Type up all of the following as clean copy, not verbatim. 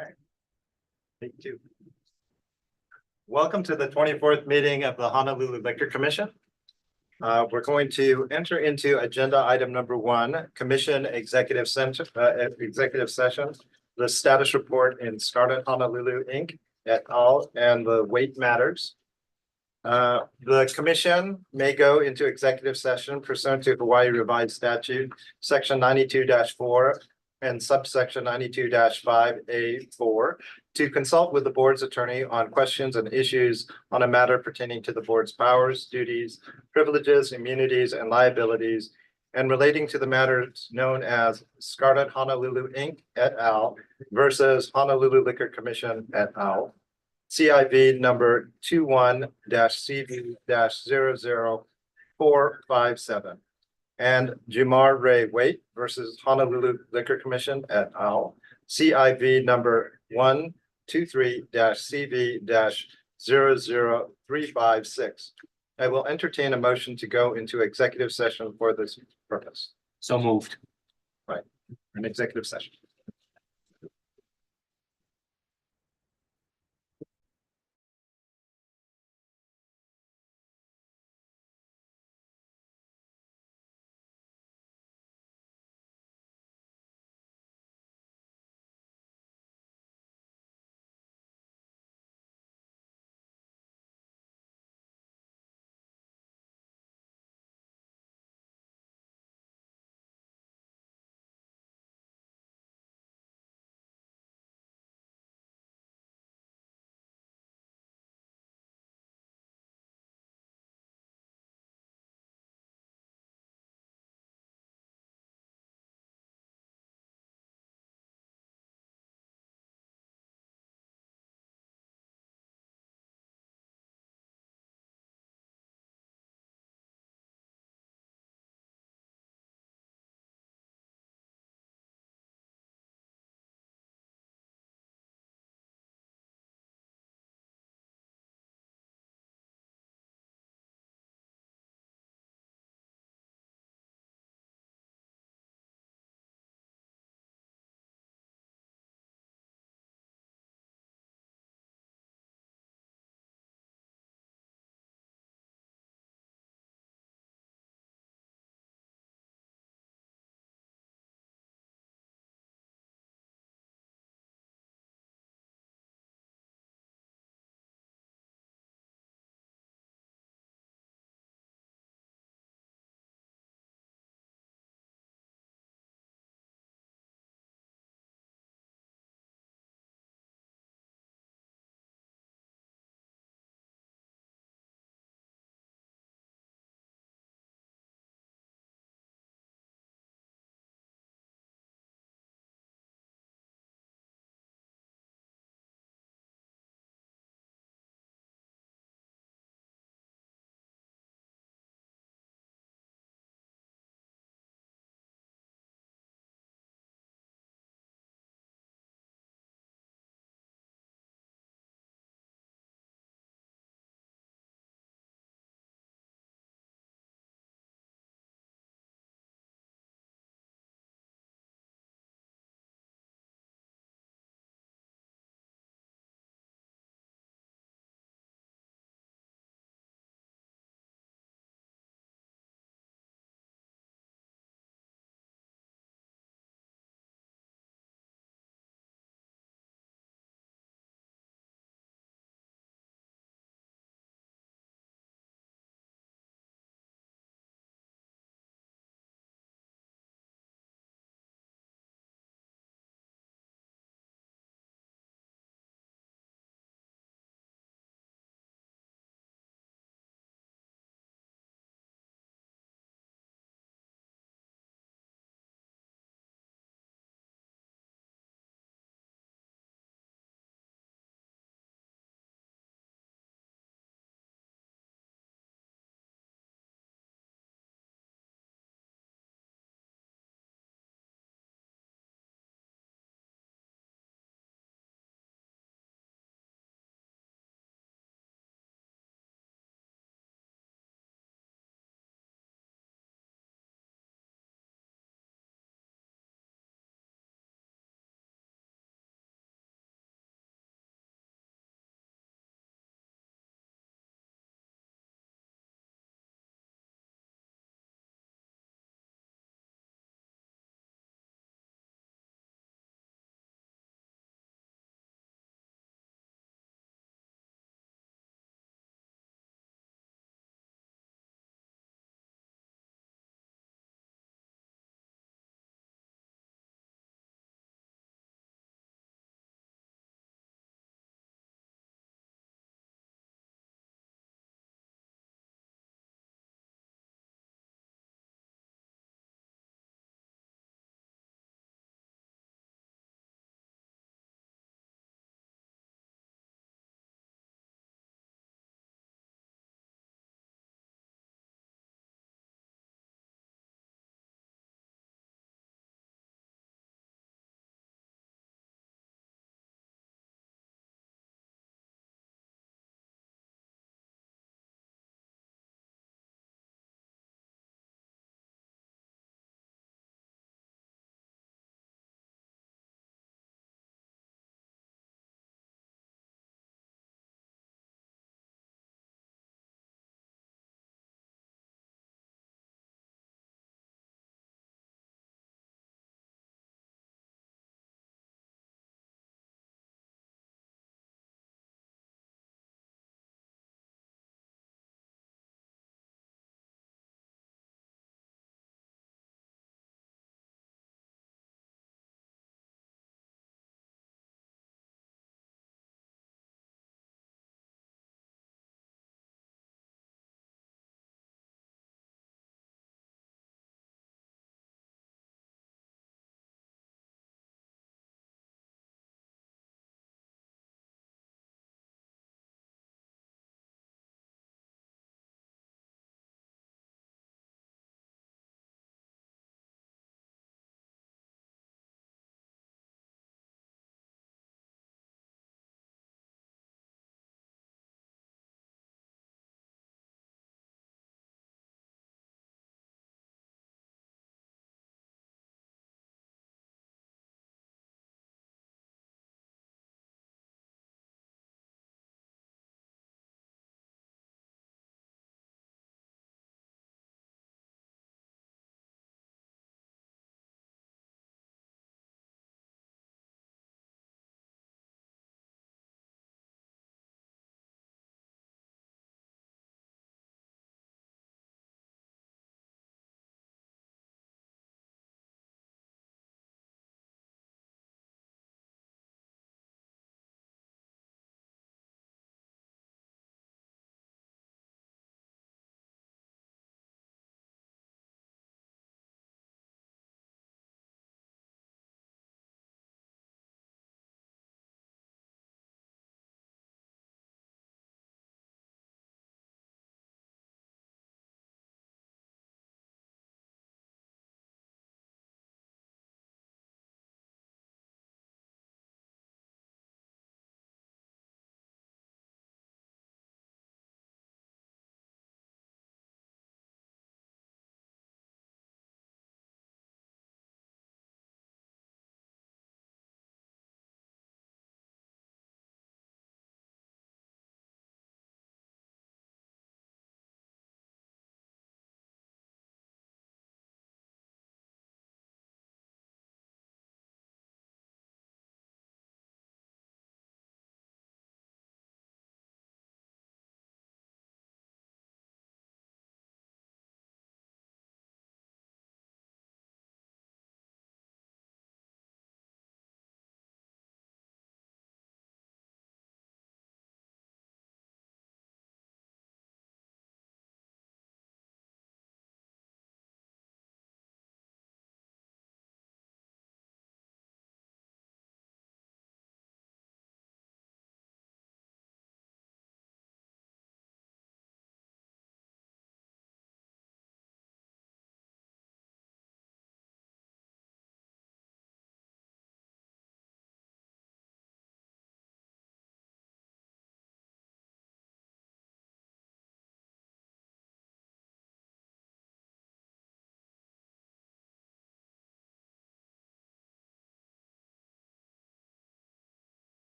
Okay. Thank you. Welcome to the 24th meeting of the Honolulu Liquor Commission. We're going to enter into agenda item number 1, Commission Executive Session, the status report in Scarlet Honolulu Inc. et al. And the weight matters. The commission may go into executive session pursuant to Hawaii Revised Statute, section 92-4 and subsection 92-5A4 to consult with the board's attorney on questions and issues on a matter pertaining to the board's powers, duties, privileges, immunities, and liabilities, and relating to the matters known as Scarlet Honolulu Inc. et al. Versus Honolulu Liquor Commission et al. CIV number 21-CV-00457. And Jumar Ray Waite versus Honolulu Liquor Commission et al. CIV number 123-CV-00356. I will entertain a motion to go into executive session for this purpose. So moved. Right, an executive session.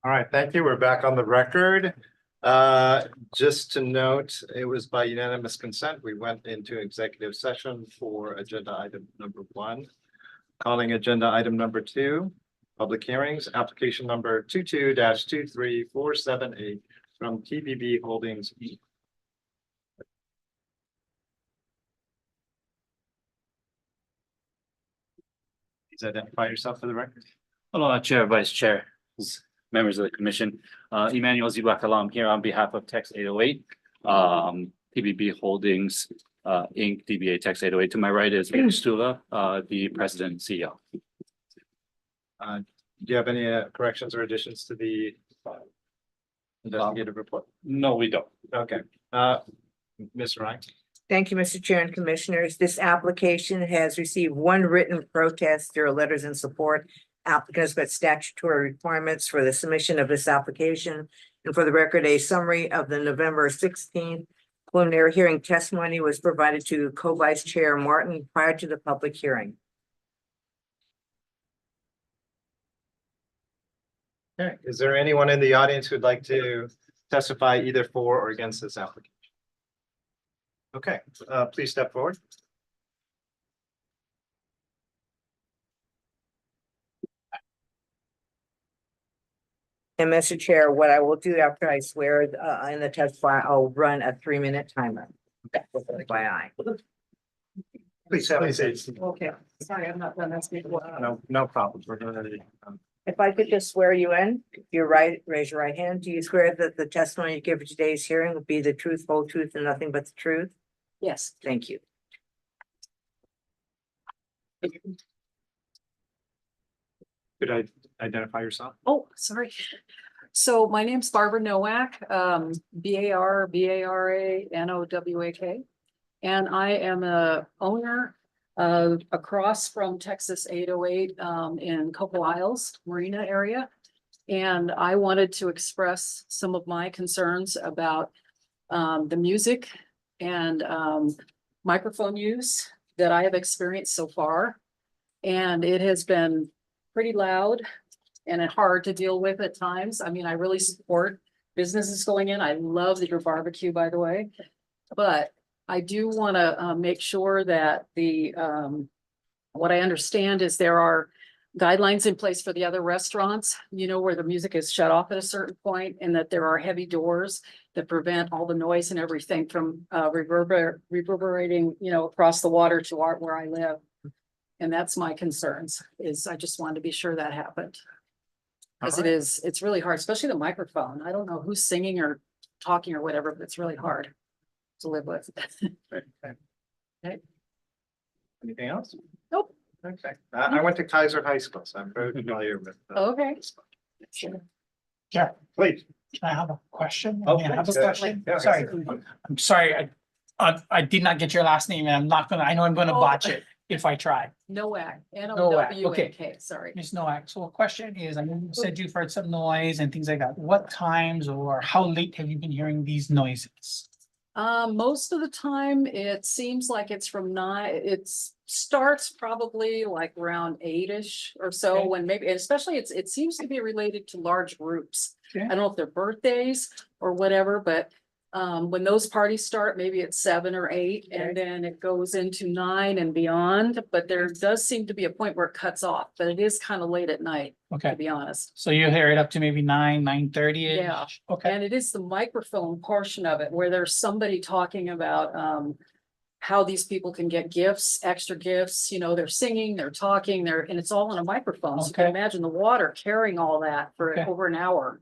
All right, thank you. We're back on the record. Just to note, it was by unanimous consent. We went into executive session for agenda item number 1. Calling agenda item number 2, public hearings, application number 22-23478 from TBB Holdings Inc. Please identify yourself for the record. Hello, Chair, Vice Chair, members of the commission. Emmanuel Zibakalam here on behalf of Text 808, TBB Holdings, Inc., DBA Text 808. To my right is Stula, the president and CEO. Do you have any corrections or additions to the investigative report? No, we don't. Okay, Ms. Ryan. Thank you, Mr. Chair and Commissioners. This application has received 1 written protest, 0 letters in support. Applicants met statutory requirements for the submission of this application. And for the record, a summary of the November 16th preliminary hearing testimony was provided to Co-Vice Chair Martin prior to the public hearing. Okay, is there anyone in the audience who'd like to testify either for or against this application? Okay, please step forward. And Mr. Chair, what I will do after I swear in the testify, I'll run a 3-minute timer. FYI. Please have a seat. Okay, sorry, I'm not done this before. No problem. We're gonna, If I could just swear you in, raise your right hand. Do you swear that the testimony you give at today's hearing will be the truth, whole truth, and nothing but the truth? Yes. Thank you. could I identify yourself? Oh, sorry. So my name's Barbara Nowak, Barbaranowak. And I am a owner across from Texas 808 in Cocoa Isles Marina area. And I wanted to express some of my concerns about the music and microphone use that I have experienced so far. And it has been pretty loud and hard to deal with at times. I mean, I really support businesses going in. I love your barbecue, by the way. But I do want to make sure that what I understand is there are guidelines in place for the other restaurants, you know, where the music is shut off at a certain point, and that there are heavy doors that prevent all the noise and everything from reverberating, you know, across the water to where I live. And that's my concerns, is I just wanted to be sure that happened. Because it's really hard, especially the microphone. I don't know who's singing or talking or whatever, but it's really hard to live with. Okay. Anything else? Nope. Okay. I went to Kaiser High School, so I'm very familiar with. Okay. Sure. Yeah, please. Can I have a question? Oh, May I have a please. question? Yeah. Sorry, I'm sorry. I did not get your last name and I'm not gonna, I know I'm gonna botch it if I try. Nowak, Nowak, N-O-W-A-K, sorry. Ms. Nowak, so a question is, I know you said you've heard some noise and things like that. What times or how late have you been hearing these noises? Most of the time, it seems like it's from 9, it starts probably like around 8-ish or so, Okay. when maybe, and especially it seems to be related to large groups. Okay. I don't know if they're birthdays or whatever, but when those parties start, maybe it's 7 or 8, Okay. and then it goes into 9 and beyond. But there does seem to be a point where it cuts off, but it is kind of late at night, Okay, to be honest. so you hear it up to maybe 9:30. Yeah. Okay, And it is the microphone portion of it where there's somebody talking about how these people can get gifts, extra gifts, you know, they're singing, they're talking, and it's all on a microphone. So you can Okay. imagine the water carrying all that for Okay. over an hour.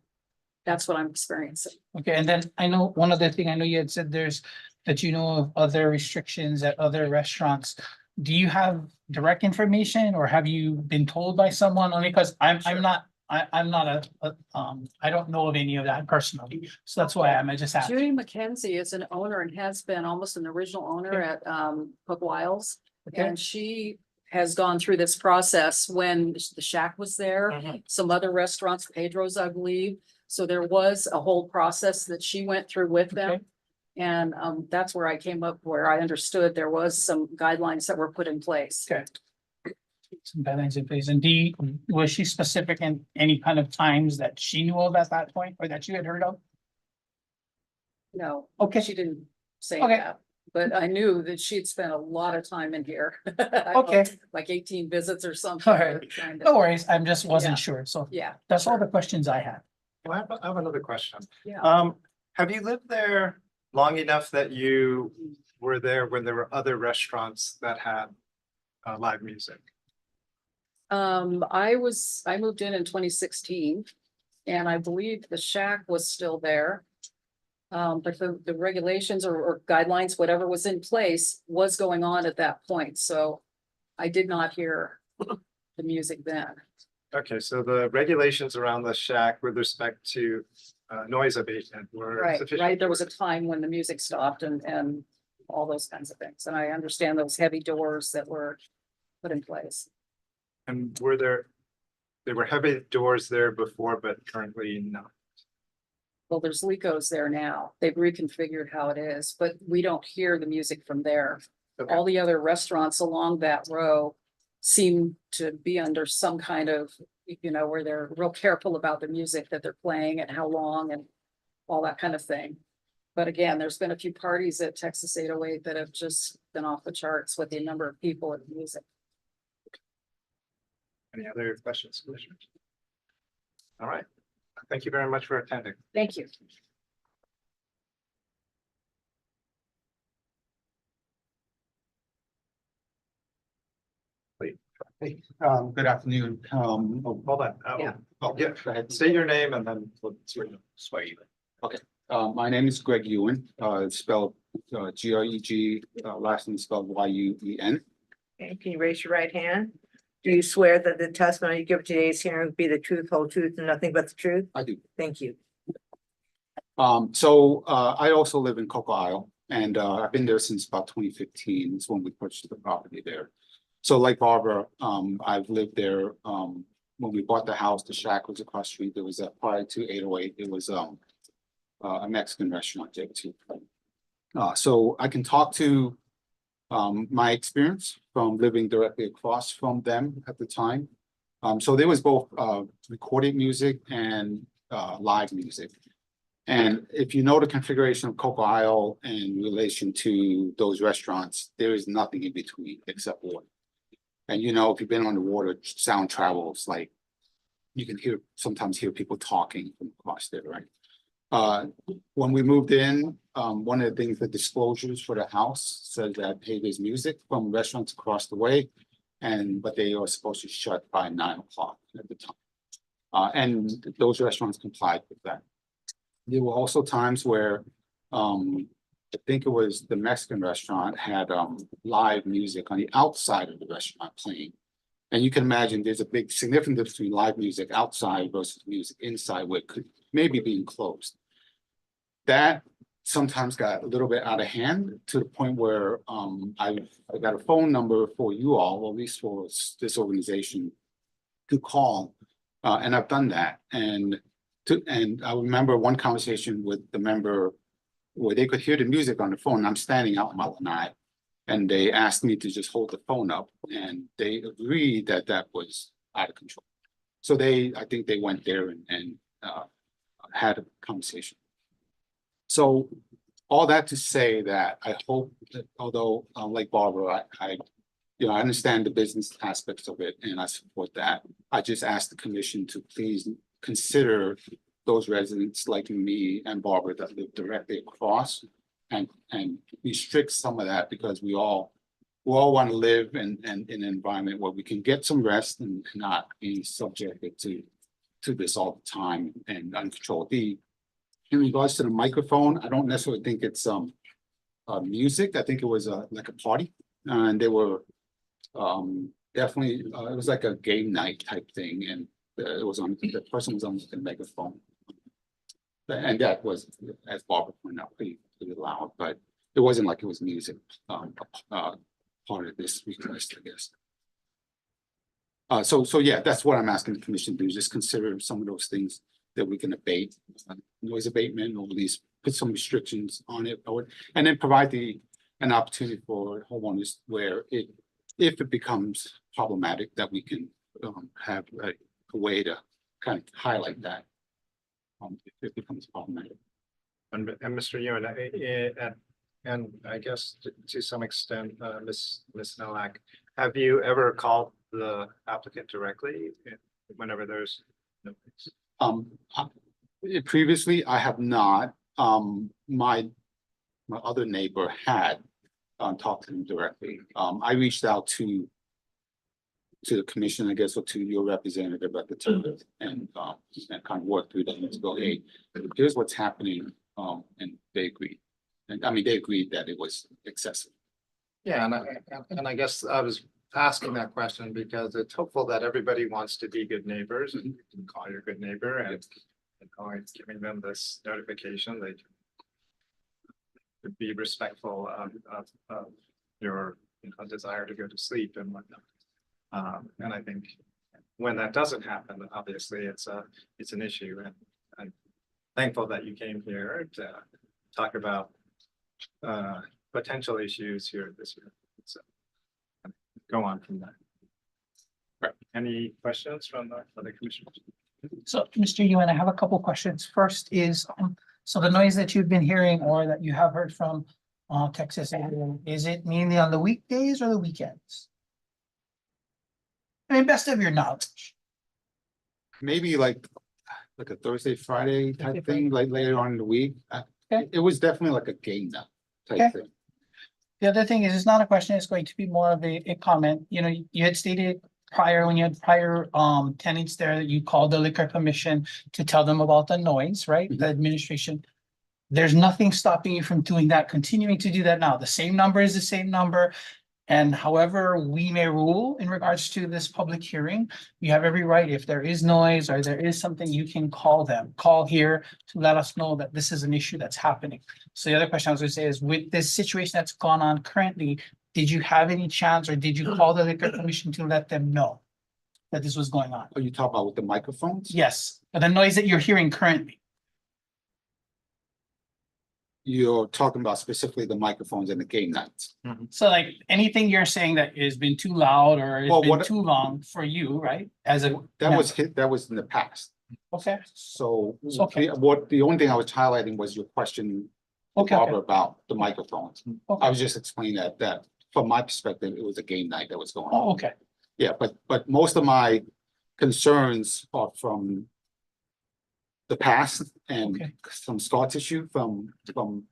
That's what I'm experiencing. okay, and then I know one other thing, I know you had said that you know of other restrictions at other restaurants. Do you have direct information or have you been told by someone? Only because I'm not, I'm not I don't know of any of that personally. So that's why I just asked. Judy McKenzie is an owner and has been almost an original owner at Cocoa Isles. Okay. And she has gone through this process when the Shack was there, Mhm. some other restaurants, Pedro's, I believe. So there was a whole process that she went through with them. Okay. And that's where I came up, where I understood there was some guidelines that were put in place. Okay. Some guidelines in place. And was she specific in any kind of times that she knew of at that point or that you had heard of? No, Okay. she didn't say Okay. that, but I knew that she'd spent a lot of time in here. I don't know, Okay, Like 18 visits or something. All right. trying to- no worries. I'm just Yeah. wasn't sure. So Yeah, that's all the questions I had. Well, I have another question. yeah. Have you lived there long enough that you were there when there were other restaurants that had live music? I moved in 2016 and I believe the Shack was still there. But the regulations or guidelines, whatever was in place was going on at that point, so I did not hear the music then. Okay, so the regulations around the Shack with respect to noise abatement were Right, sufficient. right, there was a time when the music stopped and all those kinds of things, and I understand those heavy doors that were put in place. And there were heavy doors there before, but currently not. Well, there's LIQs there now, they've reconfigured how it is, but we don't hear the music from there. Okay. All the other restaurants along that row seem to be under some kind of, where they're real careful about the music that they're playing and how long and all that kind of thing. But again, there's been a few parties at Texas 808 that have just been off the charts with the number of people and music. Any other questions, commissioners? All right, thank you very much for attending. Thank you. Hey, good afternoon. Oh, hold on. Yeah. Oh, yeah, go ahead. Say your name and then we'll swear you. Okay, my name is Greg Ewan, it's spelled Greg, last name is spelled Yuen. Okay, can you raise your right hand? Do you swear that the testimony you give at today's hearing will be the truth, whole truth, and nothing but the truth? I do. Thank you. I also live in Cocoa Isle and I've been there since about 2015. It's when we purchased the property there. So like Barbara, I've lived there, when we bought the house, the Shack was across the street. There was prior to 808, it was a Mexican restaurant there too. So I can talk to my experience from living directly across from them at the time. So there was both recorded music and live music. And if you know the configuration of Cocoa Isle in relation to those restaurants, there is nothing in between except water. And if you've been on the water, sound travels, like you can sometimes hear people talking from across there, right? When we moved in, one of the things, the disclosures for the house said that, hey, there's music from restaurants across the way, but they are supposed to shut by 9 o'clock at the time. And those restaurants complied with that. There were also times where, I think it was the Mexican restaurant had live music on the outside of the restaurant playing. And you can imagine there's a big significant difference between live music outside versus music inside, where it could maybe be enclosed. That sometimes got a little bit out of hand to the point where I got a phone number for you all, or at least for this organization, to call. And I've done that. And I remember one conversation with the member where they could hear the music on the phone. And I'm standing out in my lanai, and they asked me to just hold the phone up, and they agreed that that was out of control. So I think they went there and had a conversation. So all that to say that I hope that, although like Barbara, I understand the business aspects of it and I support that. I just ask the commission to please consider those residents like me and Barbara that live directly across and restrict some of that, because we all want to live in an environment where we can get some rest and not be subjected to this all the time and uncontrolled. In regards to the microphone, I don't necessarily think it's music. I think it was like a party, and they were definitely it was like a game night type thing, and it was on, the person was on the megaphone. And that was, as Barbara pointed out, pretty loud, but it wasn't like it was music, part of this request, I guess. So yeah, that's what I'm asking the commission to do, just consider some of those things that we can abate, noise abatement, or at least put some restrictions on it, and then provide an opportunity for homeowners where it if it becomes problematic, that we can have a way to kind of highlight that. If it becomes problematic. And Mr. Ewan, and I guess to some extent, Ms. Nowak, have you ever called the applicant directly whenever there's noise? Previously, I have not. My other neighbor had talked to him directly. I reached out to the commission, I guess, or to your representative at the time, and kind of worked through them to go, hey, here's what's happening. And they agreed. And I mean, they agreed that it was excessive. Yeah, and I guess I was asking that question because it's hopeful that everybody wants to be good neighbors and you can call your good neighbor and always giving them this notification, they can be respectful of your desire to go to sleep and whatnot. And I think when that doesn't happen, obviously it's an issue, and I'm thankful that you came here to talk about potential issues here this year. So go on from that. Right. Any questions from the commissioners? So, Mr. Ewan, I have a couple questions. First is, so the noise that you've been hearing or that you have heard from Texas, is it mainly on the weekdays or the weekends? I mean, best of your knowledge. Maybe like a Thursday, Friday type thing, like later on in the week. Okay. It was definitely like a game night Okay. type thing. The other thing is, it's not a question, it's going to be more of a comment. You know, you had stated prior, when you had prior tenants there, that you called the liquor commission to tell them about the noise, right? The administration. There's nothing stopping you from doing that, continuing to do that now. The same number is the same number. And however we may rule in regards to this public hearing, you have every right. If there is noise or there is something, you can call here to let us know that this is an issue that's happening. So the other question I was gonna say is, with this situation that's gone on currently, did you have any chance or did you call the liquor commission to let them know that this was going on? Are you talking about with the microphones? Yes, but the noise that you're hearing currently. You're talking about specifically the microphones and the game nights. So like anything you're saying that has been too loud or has Well, been what- too long for you, right? As a. That was in the past. Okay, So Okay. the only thing I was highlighting was your question to Okay, Barbara about the microphones. I okay. was just explaining that from my perspective, it was a game night that was going on. Oh, okay, Yeah, but most of my concerns are from the past and Okay. some scar tissue from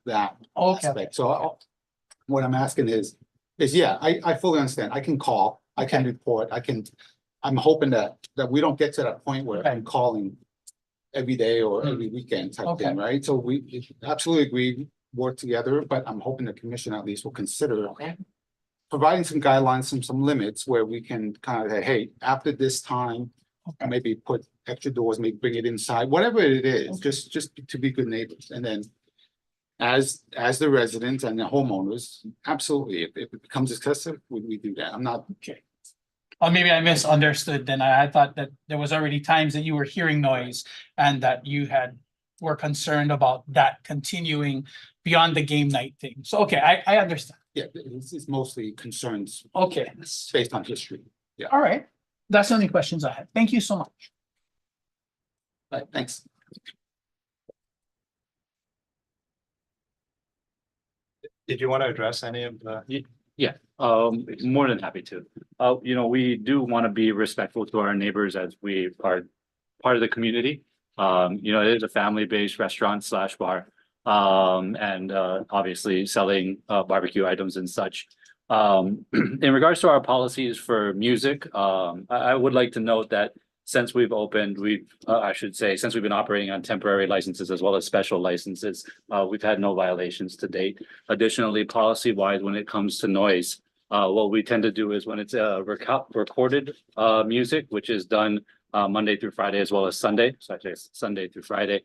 that okay, aspect. So what I'm asking is yeah, I fully understand. I can call, I can Okay. report, I'm hoping that we don't get to that point where I'm Right. calling every day or every weekend type Okay. thing, right? So we absolutely agree, work together, but I'm hoping the commission at least will consider okay, providing some guidelines, some limits where we can kind of say, hey, after this time, okay. maybe put extra doors, maybe bring it inside, whatever it is, Okay. just to be good neighbors. And then as the residents and the homeowners, absolutely, if it becomes excessive, we do that. I'm not, Okay. Or maybe I misunderstood, then I thought that there was already times that you were hearing noise and that you were concerned about that continuing beyond the game night thing. So, okay, I understand. yeah, it's mostly concerns Okay, based on history. all right. That's the only questions I had. Thank you so much. Right, thanks. Did you want to address any of the? Yeah, more than happy to. You know, we do want to be respectful to our neighbors as we are part of the community. You know, it is a family-based restaurant / bar. And obviously selling barbecue items and such. In regards to our policies for music, I would like to note that since we've opened, since we've been operating on temporary licenses as well as special licenses, we've had no violations to date. Additionally, policy-wise, when it comes to noise, what we tend to do is when it's recorded music, which is done Monday through Friday as well as Sunday, so actually it's Sunday through Friday,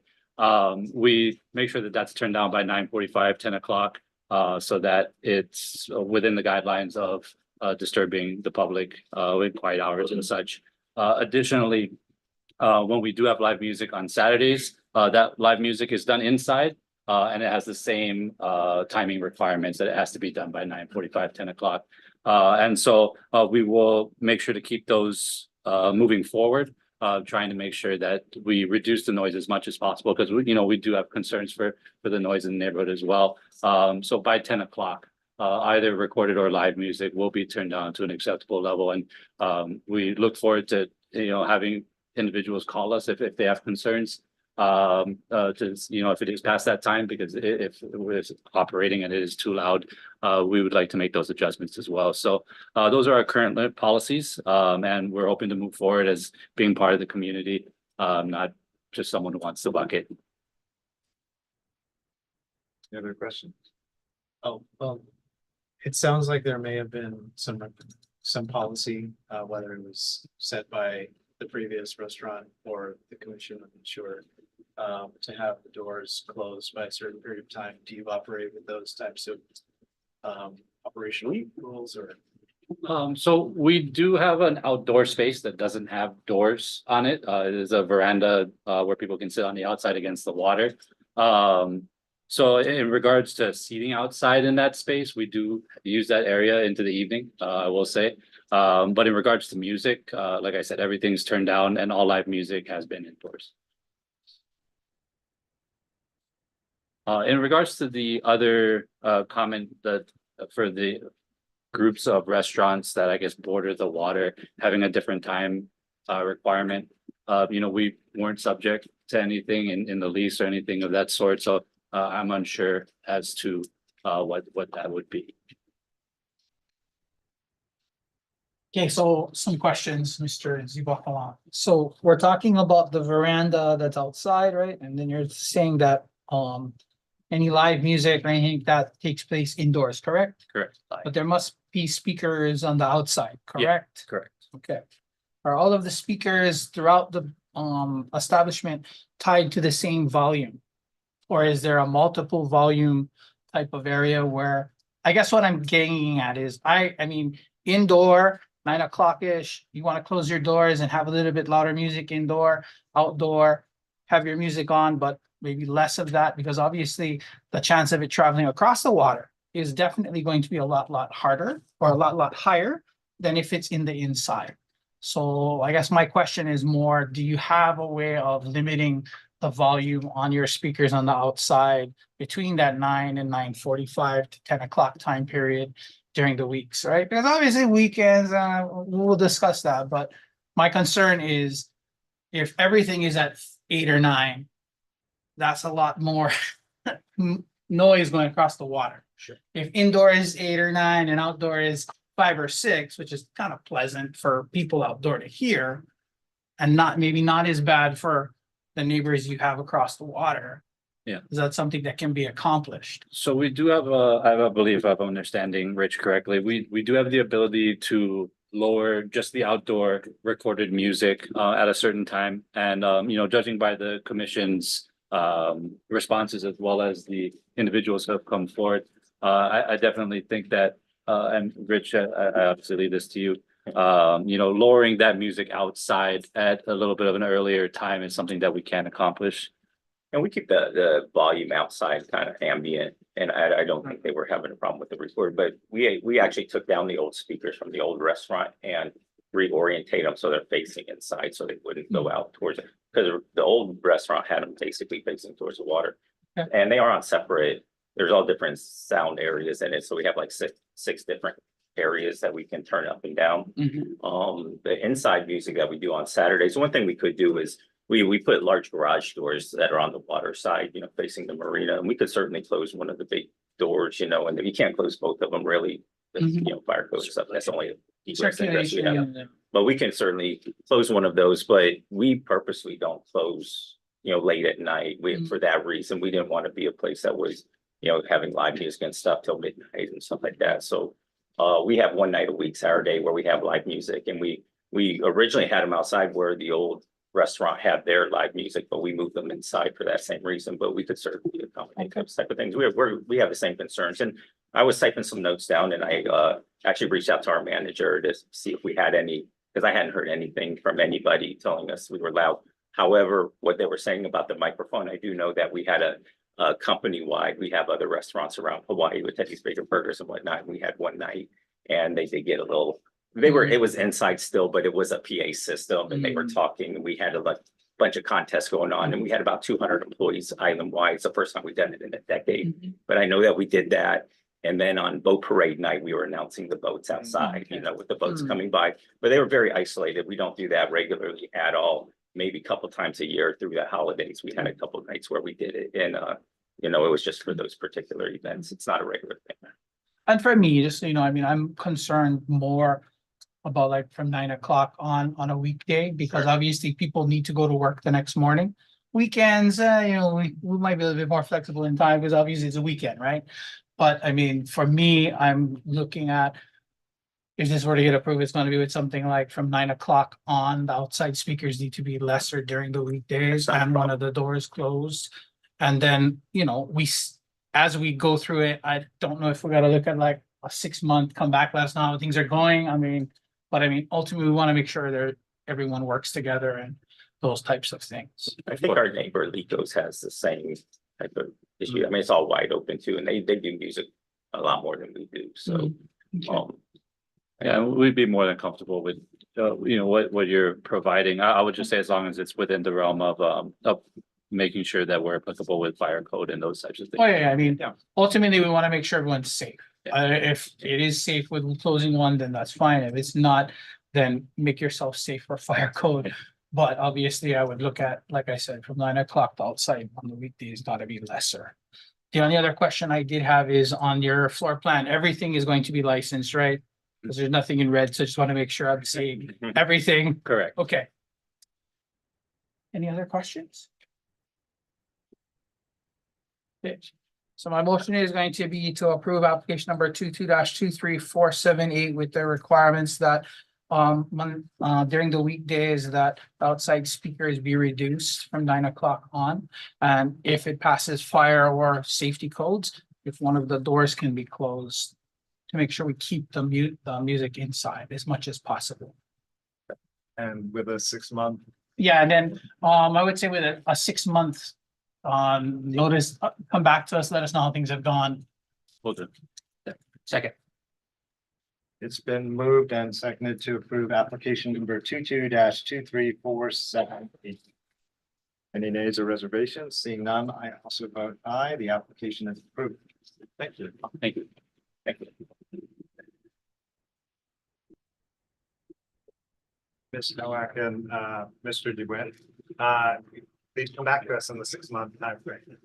we make sure that that's turned down by 9:45, 10 o'clock, so that it's within the guidelines of disturbing the public with quiet hours and such. Additionally, when we do have live music on Saturdays, that live music is done inside, and it has the same timing requirements that it has to be done by 9:45, 10 o'clock. And so we will make sure to keep those moving forward, trying to make sure that we reduce the noise as much as possible, because we do have concerns for the noise in the neighborhood as well. So by 10 o'clock, either recorded or live music will be turned down to an acceptable level. And we look forward to, having individuals call us if they have concerns. If it is past that time, because if we're operating and it is too loud, we would like to make those adjustments as well. So those are our current policies, and we're hoping to move forward as being part of the community, not just someone who wants the bucket. Any other questions? Oh, well, it sounds like there may have been some policy, whether it was set by the previous restaurant or the commission, I'm not sure. To have the doors closed by a certain period of time. Do you operate with those types of operational rules or? So we do have an outdoor space that doesn't have doors on it. It is a veranda where people can sit on the outside against the water. So in regards to seating outside in that space, we do use that area into the evening, I will say. But in regards to music, like I said, everything's turned down and all live music has been indoors. In regards to the other comment that for the groups of restaurants that I guess border the water, having a different time requirement, we weren't subject to anything in the lease or anything of that sort. So I'm unsure as to what that would be. Okay, so some questions, Mr. Zibakalam. So we're talking about the veranda that's outside, right? And then you're saying that any live music or anything that takes place indoors, correct? Correct. But there must be speakers on the outside, correct? Correct. Okay. Are all of the speakers throughout the establishment tied to the same volume? Or is there a multiple volume type of area where, I guess what I'm getting at is, I mean, indoor, 9 o'clock-ish, you want to close your doors and have a little bit louder music indoor, outdoor, have your music on, but maybe less of that, because obviously the chance of it traveling across the water is definitely going to be a lot harder or a lot higher than if it's in the inside. So I guess my question is more, do you have a way of limiting the volume on your speakers on the outside between that 9 and 9:45 to 10 o'clock time period during the weeks, right? Because obviously weekends, we'll discuss that, but my concern is if everything is at 8 or 9, that's a lot more noise going across the water. Sure. If indoor is 8 or 9 and outdoor is 5 or 6, which is kind of pleasant for people outdoor to hear, and maybe not as bad for the neighbors you have across the water. Yeah. Is that something that can be accomplished? So we do have I believe if I'm understanding Rich correctly, we do have the ability to lower just the outdoor recorded music at a certain time. And judging by the commission's responses as well as the individuals who have come forward, I definitely think that and Rich, I obviously leave this to you. Lowering that music outside at a little bit of an earlier time is something that we can accomplish. And we keep the volume outside kind of ambient, and I don't think they were having a problem with the record, but we actually took down the old speakers from the old restaurant and reorientate them so they're facing inside, so they wouldn't go out towards it. Because the old restaurant had them basically facing towards the water. Okay. And they are on separate, there's all different sound areas in it, so we have like six different areas that we can turn up and down. The inside music that we do on Saturdays, one thing we could do is we put large garage doors that are on the water side, facing the marina, and we could certainly close one of the big doors, and you can't close both of them really. Fire code stuff, that's only egress and egress we have. Circulation. But we can certainly close one of those, but we purposely don't close, late at night. For that reason, we didn't want to be a place that was, having live music and stuff till midnight and stuff like that. So we have one night a week, Saturday, where we have live music, and we originally had them outside where the old restaurant had their live music, but we moved them inside for that same reason. But we could certainly accommodate those type of things. We have the same concerns, and I was typing some notes down, and I actually reached out to our manager to see if we had any, because I hadn't heard anything from anybody telling us we were loud. However, what they were saying about the microphone, I do know that we had a company-wide. We have other restaurants around Hawaii with Teddy's Bacon Burgers and whatnot. We had one night, And they did get a little, it was inside still, but it was a PA system and they were talking, and we had a bunch of contests going on and we had about 200 employees island wide. It's the first time we've done it in a decade, but I know that we did that. And then on boat parade night, we were announcing the boats outside, you know, with the boats coming by, but they were very isolated. We don't do that regularly at all. Maybe a couple times a year through the holidays. We had a couple of nights where we did it, and you know, it was just for those particular events. It's not a regular thing. And for me, just, you know, I mean, I'm concerned more about like from 9 o'clock on a weekday, because Sure. obviously people need to go to work the next morning. Weekends, you know, we might be a little bit more flexible in time because obviously it's a weekend, right? But I mean, for me, I'm looking at, if this were to get approved, it's gonna be with something like from 9 o'clock on, the outside speakers need to be lesser during the weekdays That's not a and one of the doors closed. And then, you know, as we go through it, I don't know if we gotta look at like a 6 month, come back, let us know how things are going. I mean, but I mean, ultimately, we wanna make sure that everyone works together and those types of things. I think our neighbor Licos has the same type of issue. I mean, it's all wide open too, and they do music a lot more than we do, so. Okay. Yeah, we'd be more than comfortable with, you know, what you're providing. I would just say as long as it's within the realm of making sure that we're applicable with fire code and those types of things. Oh, yeah, I mean, Yeah. ultimately, we wanna make sure everyone's safe. If it is safe with closing one, then that's fine. If it's not, then make yourself safe for fire code. But obviously, I would look at, like I said, from 9 o'clock to outside on the weekdays, gotta be lesser. The only other question I did have is on your floor plan, everything is going to be licensed, right? Because there's nothing in red, so I just wanna make sure I'm seeing everything. Correct. Okay. Any other questions? Okay. So my motion is going to be to approve application number 22-23478 with the requirements that during the weekdays that outside speakers be reduced from 9 o'clock on. And if it passes fire or safety codes, if one of the doors can be closed to make sure we keep the music inside as much as possible. And with a 6 month, Yeah, and then I would say with a 6 month notice, come back to us, let us know how things have gone. Will do. Second. it's been moved and seconded to approve application number 22-23478. Any nays or reservations? Seeing none, I also vote aye. The application is approved. Thank you. Thank you. Thank you. Ms. Nowak and Mr. DeWitt, please come back to us in the 6 month timeframe.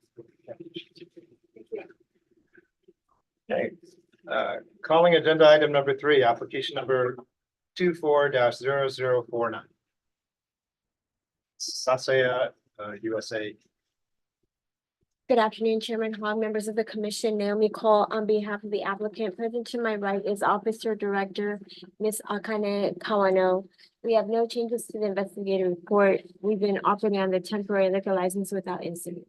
Okay, calling agenda item number 3, application number 24-0049. Sasaya, USA. Good afternoon, Chairman Hong, members of the commission. Naomi Cole on behalf of the applicant. Present to my right is Officer Director Ms. Akane Kawano. We have no changes to the investigative report. We've been operating on the temporary liquor license without incident.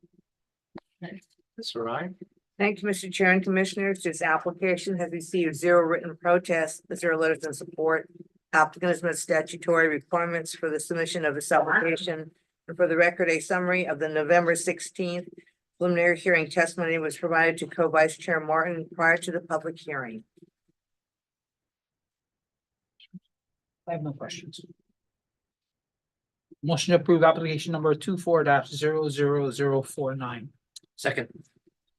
Mr. Ryan. Thank you, Mr. Chair and Commissioners. This application has received 0 written protests, 0 letters in support. Applicant has met statutory requirements for the submission of this application. And for the record, a summary of the November 16th preliminary hearing testimony was provided to Co-Vice Chair Martin prior to the public hearing. I have no questions. Motion to approve application number 24-00049. Second.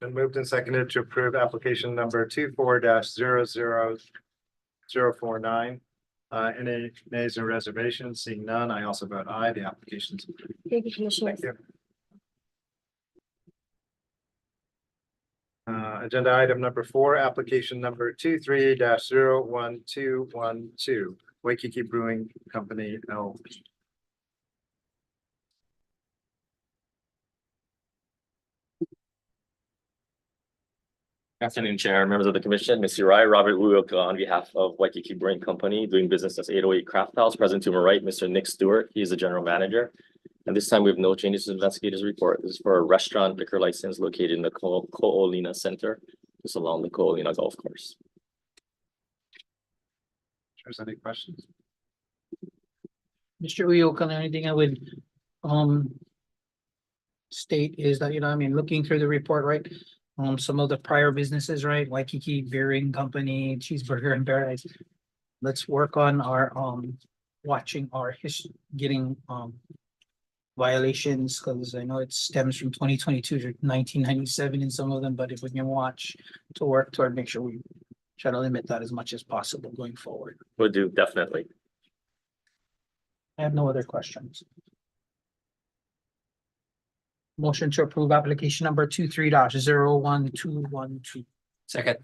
Been moved and seconded to approve application number 24-00049. Any nays or reservations? Seeing none, I also vote aye. The application is approved. Thank you, Commissioners. Thank you. Agenda item number 4, application number 23-01212, Waikiki Brewing Company, L. Afternoon, Chair, members of the commission, Ms. Uri, Robert Uyoka on behalf of Waikiki Brewing Company, doing business as 808 Craft House. Present to my right, Mr. Nick Stewart, he is the general manager. And this time we have no changes to the investigators report. This is for a restaurant liquor license located in the Ko'olina Center, just along the Ko'olina Golf Course. There's any questions? Mr. Uyoka, anything I would state is that, you know, I mean, looking through the report, right? some of the prior businesses, right? Waikiki Beering Company, Cheeseburger and Paradise. Let's work on our, watching our getting, violations, because I know it stems from 2022 to 1997 in some of them, but if we can watch to work toward make sure we try to limit that as much as possible going forward. Will do, definitely. I have no other questions. Motion to approve application number 23-01212. Second.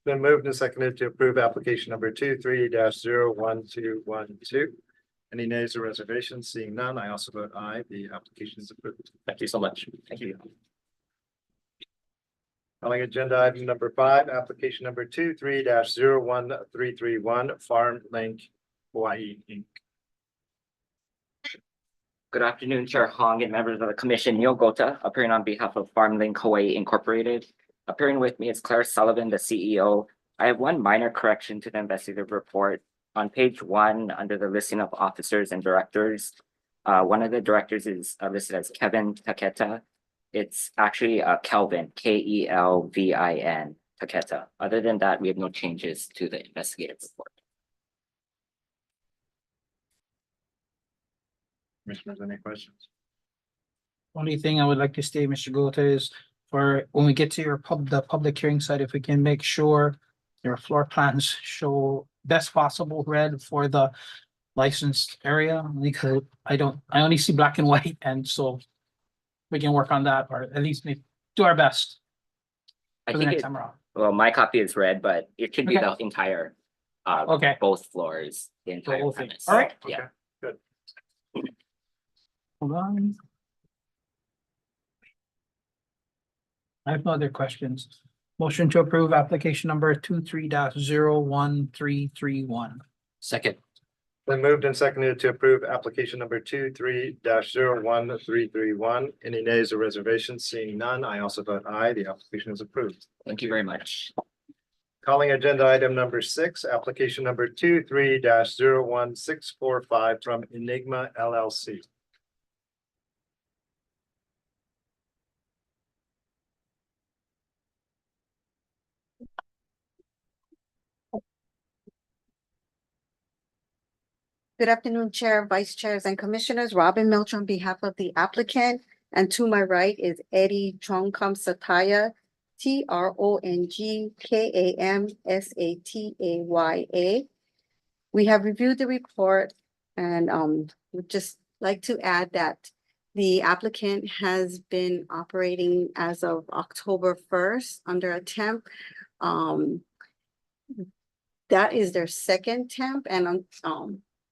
Been moved and seconded to approve application number 23-01212. Any nays or reservations? Seeing none, I also vote aye. The application is approved. Thank you so much. Thank you. Calling agenda item number 5, application number 23-01331, Farm Link Hawaii Inc. Good afternoon, Chair Hong and members of the commission. Neil Gota, appearing on behalf of FarmLink Hawaii Incorporated. Appearing with me is Claire Sullivan, the CEO. I have one minor correction to the investigative report. On page 1, under the listing of officers and directors, one of the directors is listed as Kevin Taketa. It's actually Kelvin, Kelvin Taketa. Other than that, we have no changes to the investigative report. Commissioners, any questions? Only thing I would like to state, Mr. Gota, is for when we get to your the public hearing side, if we can make sure your floor plans show best possible red for the licensed area, because I only see black and white, and so we can work on that, or at least do our best I for the think next it, time around. well, my copy is red, but it should be Okay. the entire, Okay. both floors, the The entire whole thing. premise. All right. Yeah. Hold on. I have no other questions. Motion to approve application number 23-01331. Second. Been moved and seconded to approve application number 23-01331. Any nays or reservations? Seeing none, I also vote aye. The application is approved. Thank you very much. Calling agenda item number 6, application number 23-01645 from Enigma LLC. Good afternoon, Chair, Vice Chairs, and Commissioners. Robin Milch on behalf of the applicant. And to my right is Eddie Trongkam Sataya, Trongkamsataya. We have reviewed the report and would just like to add that the applicant has been operating as of October 1st under a temp. That is their second temp, and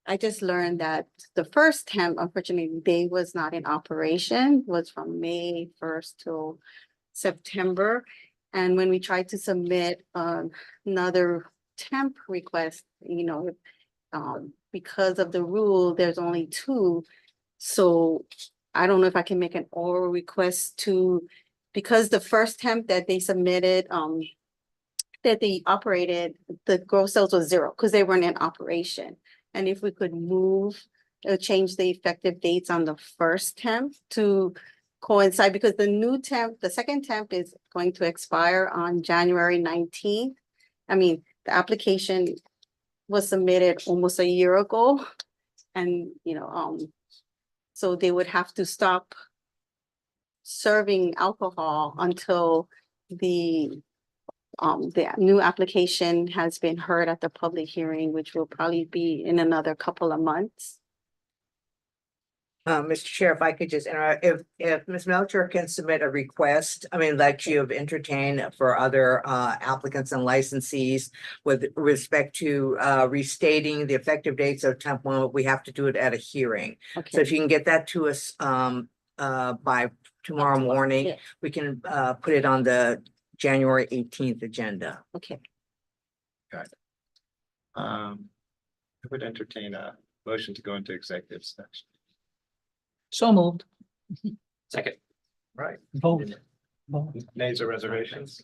I just learned that the first temp, unfortunately, they was not in operation, was from May 1st till September. And when we tried to submit another temp request, because of the rule, there's only 2. So I don't know if I can make an oral request because the first temp that they submitted, that they operated, the gross sales was 0 because they weren't in operation. And if we could change the effective dates on the first temp to coincide, because the second temp is going to expire on January 19th. I mean, the application was submitted almost a year ago. And, so they would have to stop serving alcohol until the new application has been heard at the public hearing, which will probably be in another couple of months. Mr. Chair, if I could just interrupt, if Ms. Melcher can submit a request, like you have entertained for other applicants and licensees with respect to restating the effective dates of temp 1, we have to do it at a hearing. So Okay, if you can get that to us by tomorrow morning, yeah. we can put it on the January 18th agenda. Okay. I would entertain a motion to go into executive session. So moved. Second. Right. Vote. Nays or reservations?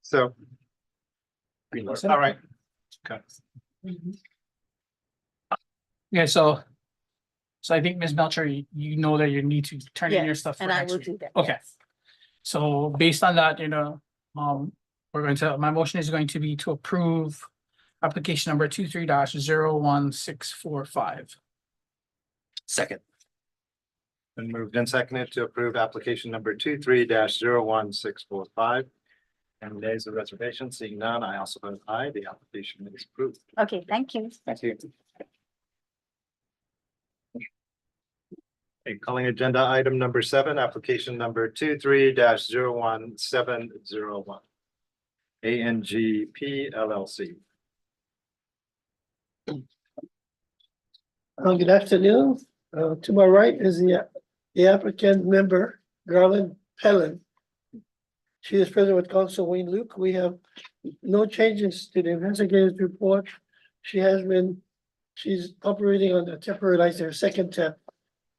So, all right. Okay. Yeah, so I think Ms. Melcher, you know that you need to turn in your Yes, stuff for and I next will week. do that. Okay. yes. So based on that, my motion is going to be to approve application number 23-01645. Second. Been moved and seconded to approve application number 23-01645. And days of reservation, seeing none, I also vote aye. The application is approved. Okay, thank you. Thank you. Okay, calling agenda item number 7, application number 23-01701. ANGP LLC. Good afternoon. To my right is the applicant member, Garland Pellin. She is present with Counsel Wayne Luke. We have no changes to the investigator's report. She's operating on a temporary license, her second temp,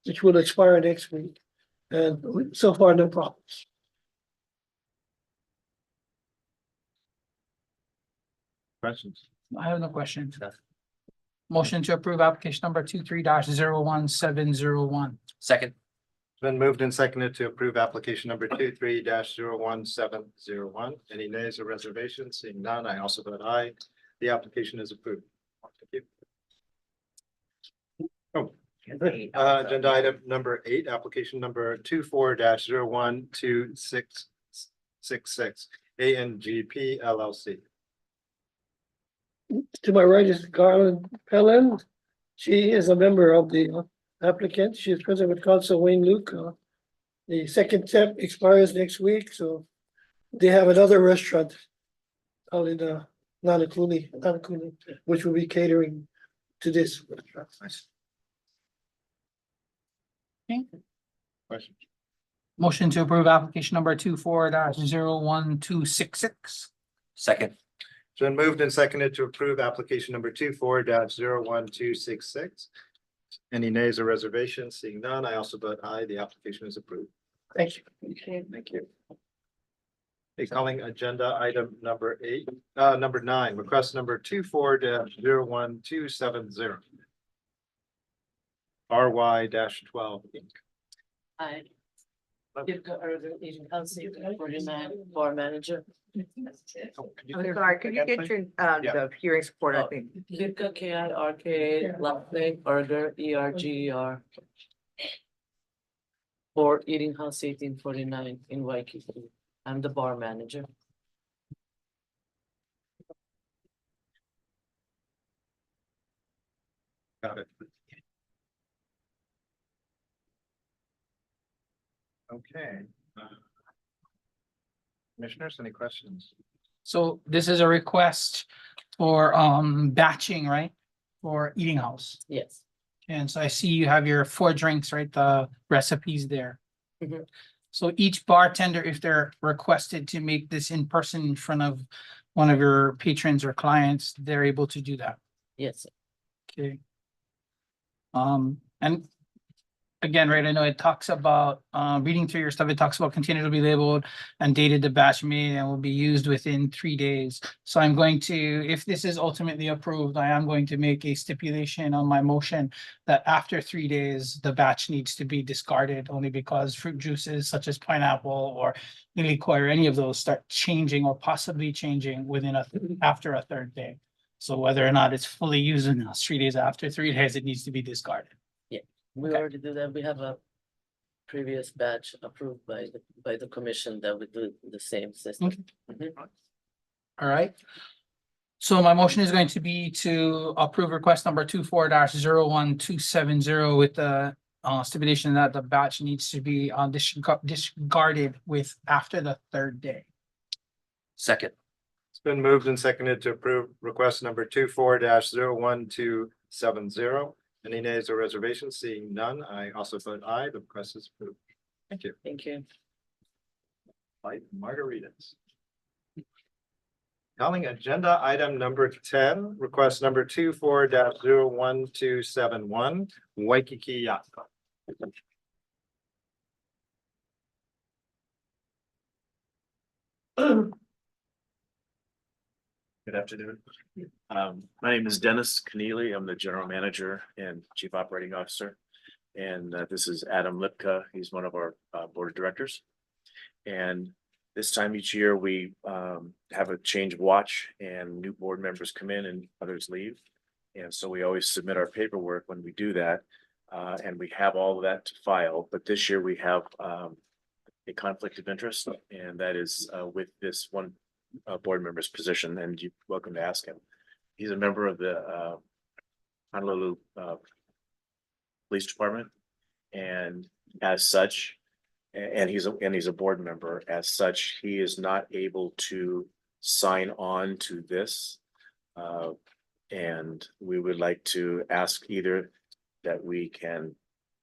which will expire next week. And so far, no problems. Questions? I have no questions. Motion to approve application number 23-01701. Second. It's been moved and seconded to approve application number 23-01701. Any nays or reservations? Seeing none, I also vote aye. The application is approved. Thank you. Oh, agenda item number 8, application number 24-012666, ANGP LLC. To my right is Garland Pellin. She is a member of the applicant. She is present with Counsel Wayne Luke. The second temp expires next week, so they have another restaurant out in Nanakuni, which will be catering to this restaurant. Question? Motion to approve application number 24-01266. Second. It's been moved and seconded to approve application number 24-01266. Any nays or reservations? Seeing none, I also vote aye. The application is approved. Thank you. Thank you. Okay, calling agenda item number 9, request number 24-01270. RY-12 Inc. Hi. Bar manager. I'm sorry, could you get your, the hearing support, I think? Kirka KIRK, last name Burger, ERGER. For Eating House 1849 in Waikiki. I'm the bar manager. Got it. Okay. Commissioners, any questions? So this is a request for batching, right? For Eating House. Yes. And so I see you have your 4 drinks, right? The recipes there. Mhm. So each bartender, if they're requested to make this in person in front of one of your patrons or clients, they're able to do that. Yes. Okay. And again, right, I know it talks about, reading through your stuff, it talks about continue to be labeled and dated the batch made and will be used within 3 days. So I'm going to, if this is ultimately approved, I am going to make a stipulation on my motion that after 3 days, the batch needs to be discarded only because fruit juices such as pineapple or LIQ or any of those start changing or possibly changing after a 3rd day. So whether or not it's fully used in those 3 days, after 3 days, it needs to be discarded. We Okay. already do that. We have a previous batch approved by the commission that we do the same system. Mhm. All right. So my motion is going to be to approve request number 24-01270 with the stipulation that the batch needs to be discarded with after the 3rd day. Second. It's been moved and seconded to approve request number 24-01270. Any nays or reservations? Seeing none, I also vote aye. The request is approved. Thank you. Thank you. Light margaritas. Calling agenda item number 10, request number 24-01271, Waikiki Yacht Club. Good afternoon. My name is Dennis Keneally. I'm the General Manager and Chief Operating Officer. And this is Adam Lipka. He's one of our Board of Directors. And this time each year, we have a change of watch and new board members come in and others leave. And so we always submit our paperwork when we do that. And we have all of that to file. But this year we have a conflict of interest, and that is with this one board member's position, and you're welcome to ask him. He's a member of the Honolulu Police Department, and as such, and he's a board member. As such, he is not able to sign on to this. And we would like to ask either that we can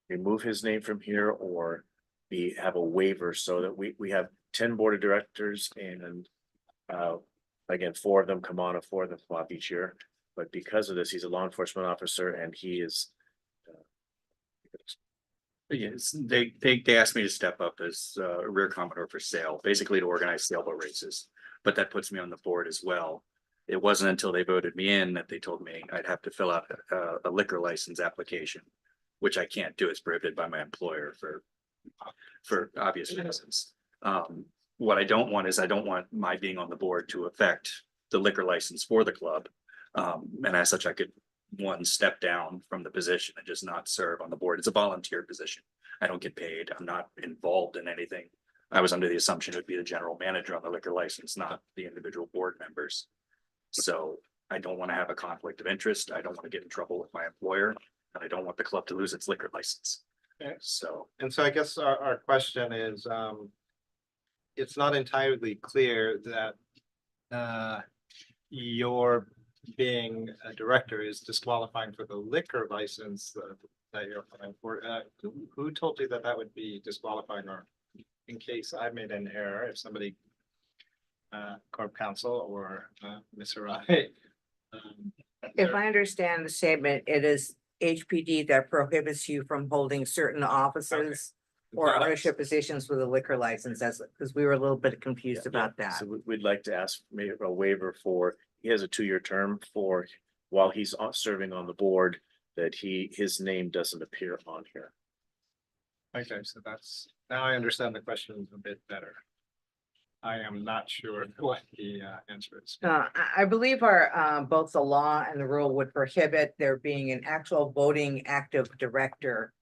remove his name from here or have a waiver so that we have 10 board of directors, and again, 4 of them come on and 4 of them come off each year. But because of this, he's a law enforcement officer, and he is. Yes, they asked me to step up as a rear commodore for sale, basically to organize sailboat races. But that puts me on the board as well. It wasn't until they voted me in that they told me I'd have to fill out a liquor license application, which I can't do. It's prohibited by my employer for obvious reasons. What I don't want is I don't want my being on the board to affect the liquor license for the club. And as such, I could step down from the position and just not serve on the board. It's a volunteer position. I don't get paid. I'm not involved in anything. I was under the assumption it would be the general manager on the liquor license, not the individual board members. So I don't want to have a conflict of interest. I don't want to get in trouble with my employer, and I don't want the club to lose its liquor license. Okay. So. And so I guess our question is, it's not entirely clear that your being a director is disqualifying for the liquor license that you're applying for. Who told you that that would be disqualifying, or in case I made an error, if somebody, Corp Counsel or Ms. Arai. If I understand the statement, it is HPD that prohibits you from holding certain offices or ownership positions with a liquor license, because we were a little bit confused about that. So we'd like to ask maybe a waiver for, he has a 2-year term for, while he's serving on the board, that his name doesn't appear on here. Okay, so now I understand the question a bit better. I am not sure what the answer is. I believe our, both the law and the rule would prohibit there being an actual voting active director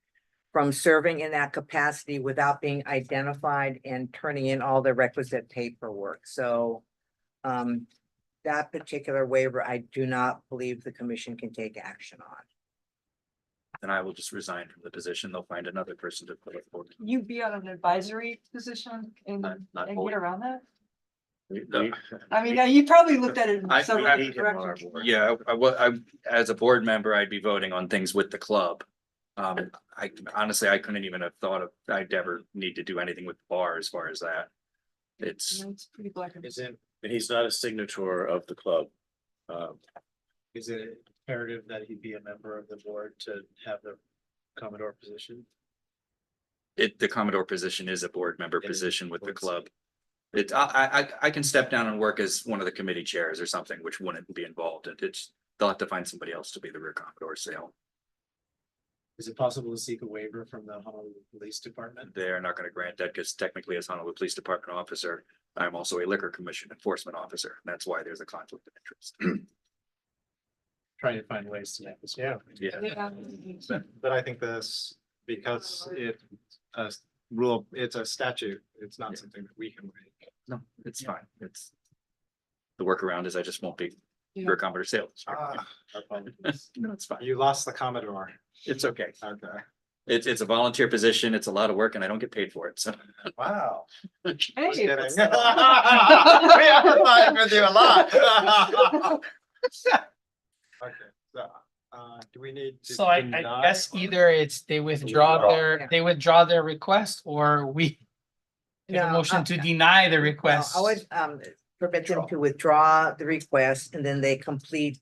from serving in that capacity without being identified and turning in all the requisite paperwork. So that particular waiver, I do not believe the commission can take action on. Then I will just resign from the position. They'll find another person to fill it for. You be on an advisory position and Not get fully. around that? No. I mean, you probably looked at it in I- several I- different directions. Yeah, as a board member, I'd be voting on things with the club. I honestly, I couldn't even have thought of, I'd ever need to do anything with the bar as far as that. It's, It's pretty black and. Is And he's not a signature of the club. Is it imperative that he be a member of the board to have the Commodore position? the Commodore position is a board member It is position with the board. club. I can step down and work as one of the committee chairs or something, which wouldn't be involved. They'll have to find somebody else to be the rear Commodore sale. Is it possible to seek a waiver from the Honolulu Police Department? They're not going to grant that because technically as Honolulu Police Department officer, I'm also a liquor commission enforcement officer. That's why there's a conflict of interest. Trying to find ways to make this. Yeah. Yeah. But I think this, because it's a statute, it's not something that we can make. No, it's fine. The workaround is I just won't be rear Commodore sales. Ah, No, it's fine. you lost the Commodore. It's okay. Okay. It's a volunteer position. It's a lot of work and I don't get paid for it. So. Wow. Hey, Just kidding. We that's- empathize with you a lot. Okay, so, do we need to? So I deny guess or- either it's they withdraw their request, or we take a No, motion to deny the request. I would permit them to withdraw the request and then they complete.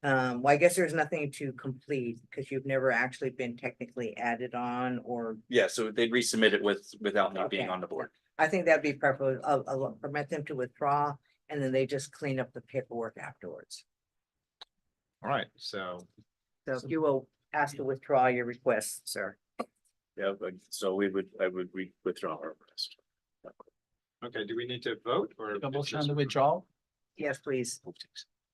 Well, I guess there's nothing to complete because you've never actually been technically added on or. Yeah, so they'd resubmit it without me being Okay. on the board. I think that'd be perfect. I'll permit them to withdraw and then they just clean up the paperwork afterwards. All right, so So if you will ask to withdraw your request, sir. Yeah, but so I would withdraw our request. okay, do we need to vote or? A motion on the withdrawal? Yes, please.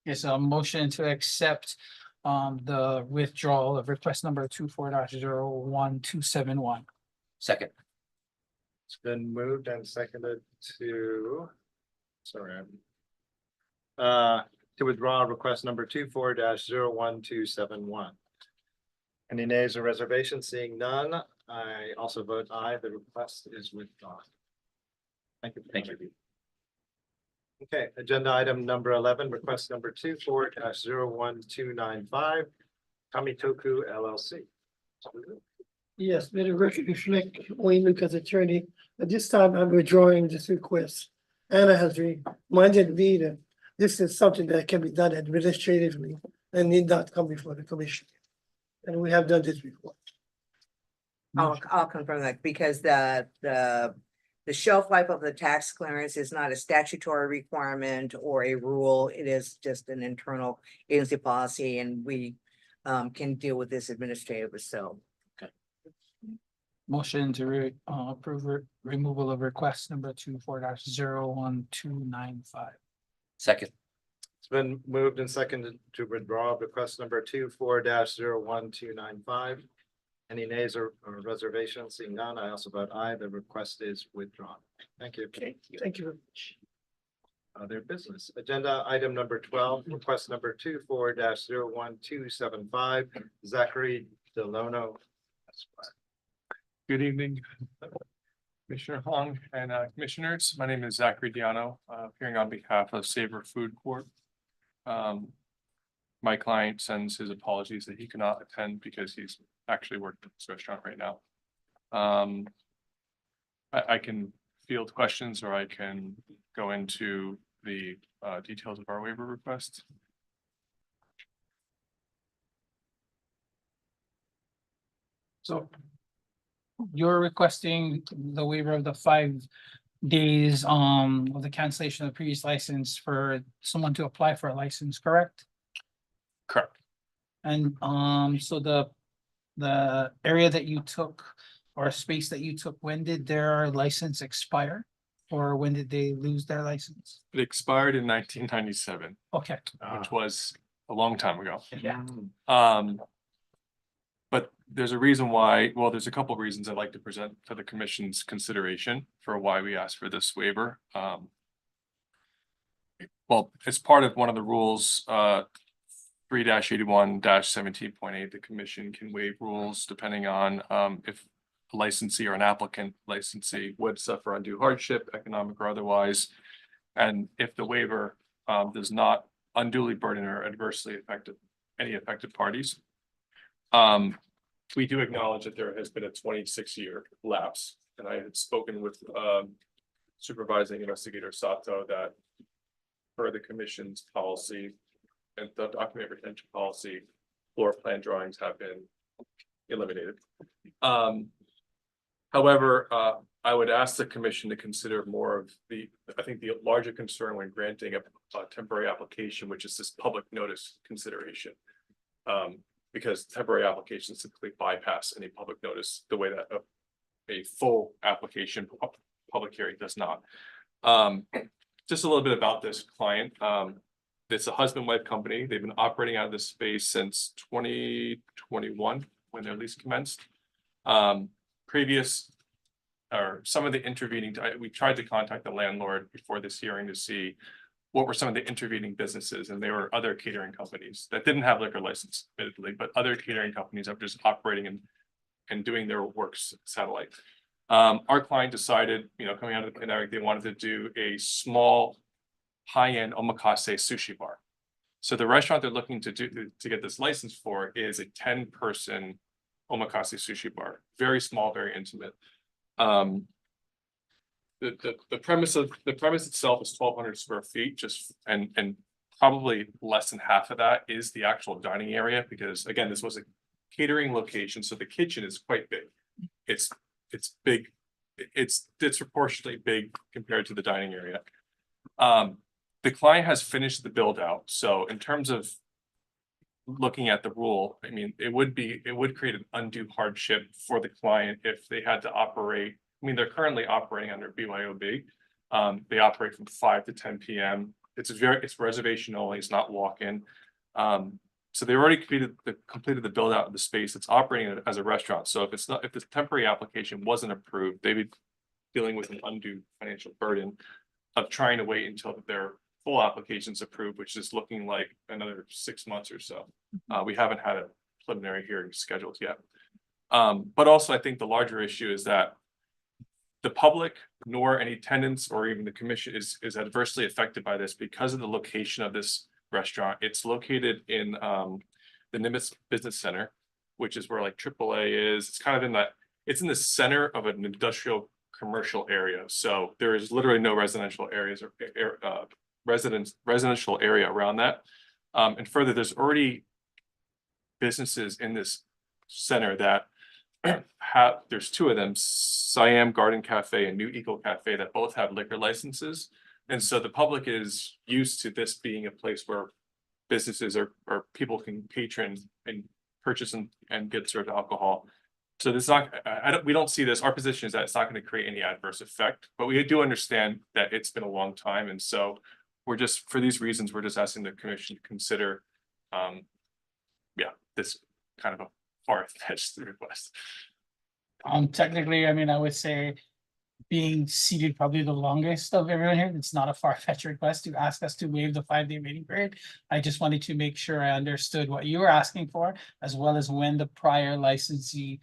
Yes, a motion to accept the withdrawal of request number 24-01271. Second. It's been moved and seconded to, sorry. To withdraw request number 24-01271. Any nays or reservations? Seeing none, I also vote aye. The request is withdrawn. Thank you. Thank you. Okay, agenda item number 11, request number 24-01295, Kamitoku LLC. Yes, may the record reflect Wayne Luke as attorney. At this time, I'm withdrawing this request. Anna has reminded me that this is something that can be done administratively and need not come before the commission. And we have done this before. I'll confirm that because the shelf life of the tax clearance is not a statutory requirement or a rule. It is just an internal agency policy and we can deal with this administratively. So Motion to approve removal of request number 24-01295. Second. It's been moved and seconded to withdraw request number 24-01295. Any nays or reservations? Seeing none, I also vote aye. The request is withdrawn. Thank you. Okay, thank you very much. Other business. Agenda item number 12, request number 24-01275, Zachary Delono. Good evening, Commissioner Hong and commissioners. My name is Zachary Diano, appearing on behalf of Savor Food Corp. My client sends his apologies that he cannot attend because he's actually working at this restaurant right now. I can field questions or I can go into the details of our waiver request. So you're requesting the waiver of the 5 days of the cancellation of the previous license for someone to apply for a license, correct? Correct. And so the area that you took or space that you took, when did their license expire? Or when did they lose their license? It expired in 1997, Okay. which was a long time ago. Yeah. But there's a reason why, well, there's a couple of reasons I'd like to present to the commission's consideration for why we asked for this waiver. Well, it's part of one of the rules, 3-81-17.8, the commission can waive rules depending on if a licensee or an applicant licensee would suffer undue hardship, economic or otherwise. And if the waiver does not unduly burden or adversely affect any affected parties. We do acknowledge that there has been a 26-year lapse, and I had spoken with supervising investigator Sato that per the commission's policy and the document retention policy, floor plan drawings have been eliminated. However, I would ask the commission to consider more of I think the larger concern when granting a temporary application, which is this public notice consideration. Because temporary applications typically bypass any public notice the way that a full application public hearing does not. Just a little bit about this client. It's a husband-wife company. They've been operating out of this space since 2021 when their lease commenced. Previous or some of the intervening, we tried to contact the landlord before this hearing to see what were some of the intervening businesses, and there were other catering companies that didn't have liquor license, admittedly, but other catering companies that were just operating and doing their works satellite. Our client decided, coming out of the pandemic, they wanted to do a small high-end omakase sushi bar. So the restaurant they're looking to get this license for is a 10-person omakase sushi bar, very small, very intimate. The premise itself is 1,200 square feet, and probably less than half of that is the actual dining area, because again, this was a catering location, so the kitchen is quite big. It's big it's disproportionately big compared to the dining area. The client has finished the build out, so in terms of looking at the rule, I mean, it would create an undue hardship for the client if they had to operate. I mean, they're currently operating under BYOB. They operate from 5 to 10 p.m. It's reservation only, it's not walk-in. So they already completed the build out of the space. It's operating as a restaurant. So if the temporary application wasn't approved, they'd be dealing with an undue financial burden of trying to wait until their full application's approved, which is looking like another 6 months or so. We haven't had a preliminary hearing scheduled yet. But also I think the larger issue is that the public nor any tenants or even the commission is adversely affected by this because of the location of this restaurant. It's located in the Nimitz Business Center, which is where like AAA is. It's kind of it's in the center of an industrial commercial area. So there is literally no residential areas or residential area around that. And further, there's already businesses in this center that there's two of them, Siam Garden Cafe and New Eagle Cafe, that both have liquor licenses. And so the public is used to this being a place where businesses or people can patron and purchase and get served alcohol. So this is not, we don't see this. Our position is that it's not going to create any adverse effect, but we do understand that it's been a long time. And so we're just, for these reasons, we're just asking the commission to consider, this kind of a far-fetched request. Technically, I mean, I would say being seated probably the longest of everyone here, it's not a far-fetched request to ask us to waive the 5-day waiting period. I just wanted to make sure I understood what you were asking for, as well as when the prior licensee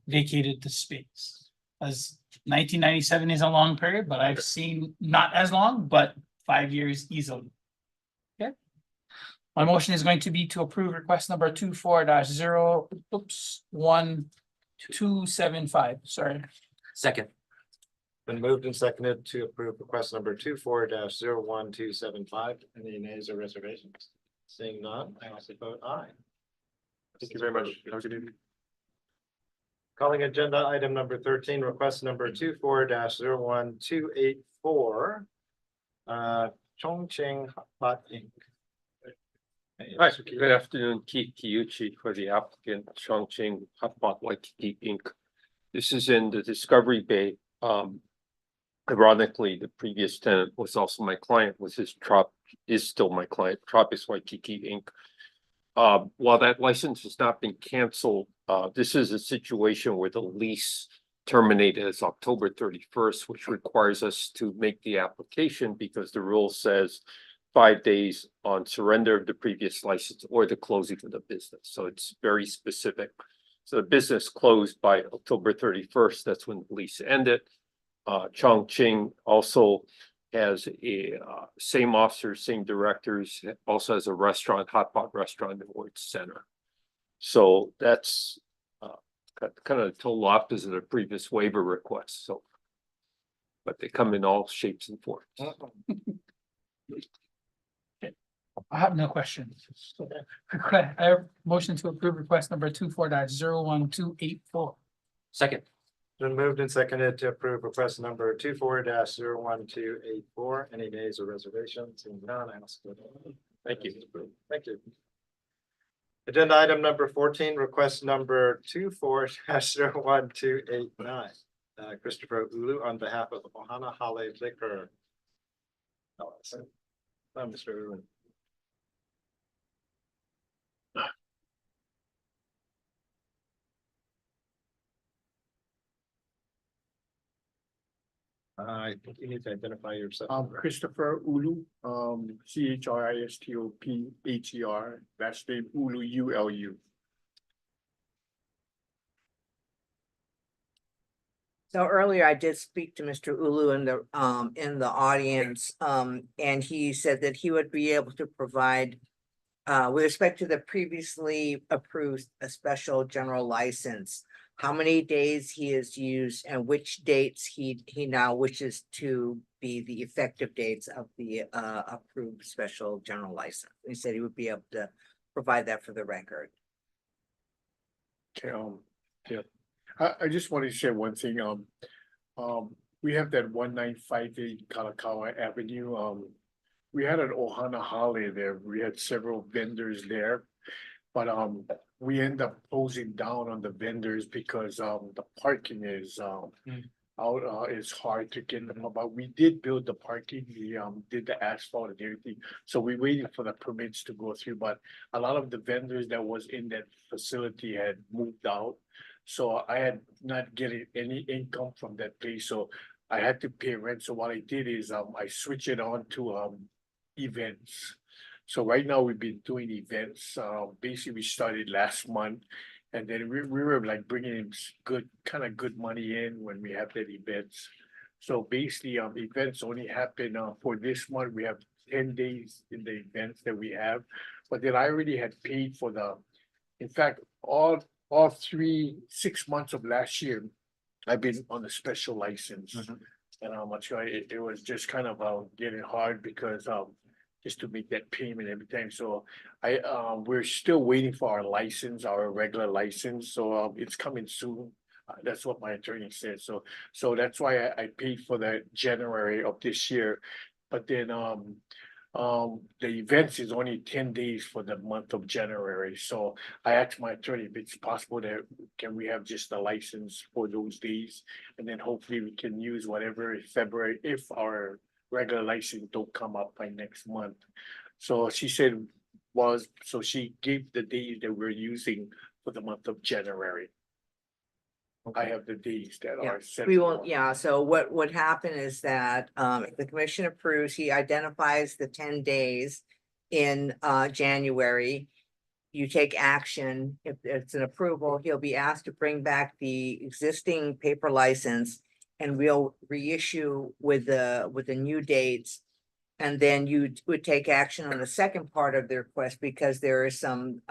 vacated the space. As 1997 is a long period, but I've seen not as long, but 5 years easily. Okay. My motion is going to be to approve request number 24-1275. Sorry. Second. Been moved and seconded to approve request number 24-01275. Any nays or reservations? Seeing none, I also vote aye. Thank you very much. Have a good evening. Calling agenda item number 13, request number 24-01284. Chongqing Hot Inc. Hi, good afternoon, Keith Kiyuchi for the applicant Chongqing Hot Pot Waikiki Inc. This is in the Discovery Bay. Ironically, the previous tenant was also my client, is still my client, Tropics Waikiki Inc. While that license has not been canceled, this is a situation where the lease terminated as October 31st, which requires us to make the application because the rule says 5 days on surrender of the previous license or the closing of the business. So it's very specific. So the business closed by October 31st. That's when the lease ended. Chongqing also has a same officers, same directors, also has a restaurant, hot pot restaurant in Ward Center. So that's kind of the total opposite of previous waiver requests. So, but they come in all shapes and forms. I have no questions. I have motion to approve request number 24-01284. Second. Been moved and seconded to approve request number 24-01284. Any nays or reservations? Seeing none, I also vote aye. Thank you. Thank you. Agenda item number 14, request number 24-01289. Christopher Ulu on behalf of Honolulu Liquor. Mr. Ulu. I think you need to identify yourself. Christopher Ulu, CHRISTOPHER, last name Ulu, ULU. So earlier I did speak to Mr. Ulu in the audience, and he said that he would be able to provide with respect to the previously approved a special general license, how many days he has used and which dates he now wishes to be the effective dates of the approved special general license. He said he would be able to provide that for the record. Okay, yeah. I just wanted to share one thing. We have that 1958 Kalakaua Avenue. We had an Ohana holiday there. We had several vendors there. But we end up closing down on the vendors because the parking is out, it's hard to get them about. We did build the parking, we did the asphalt and everything. So we waited for the permits to go through, but a lot of the vendors that was in that facility had moved out. So I had not getting any income from that place, so I had to pay rent. So what I did is I switched it on to events. So right now we've been doing events. Basically we started last month. And then we were like bringing in kind of good money in when we have that events. So basically, events only happen for this month. We have 10 days in the events that we have. But then I already had paid for in fact, all 6 months of last year, I've been on a special license. And how much it was just kind of getting hard because just to make that payment every time. So we're still waiting for our license, our regular license. So it's coming soon. That's what my attorney said. So that's why I paid for that January of this year. But then the events is only 10 days for the month of January. So I asked my attorney if it's possible that can we have just a license for those days, and then hopefully we can use whatever February if our regular license don't come up by next month. So she said so she gave the days that we're using for the month of January. I have the days that Yeah, are set. we will, yeah, so what would happen is that if the commission approves, he identifies the 10 days in January. You take action. If it's an approval, he'll be asked to bring back the existing paper license and we'll reissue with the new dates. And then you would take action on the second part of the request because there are some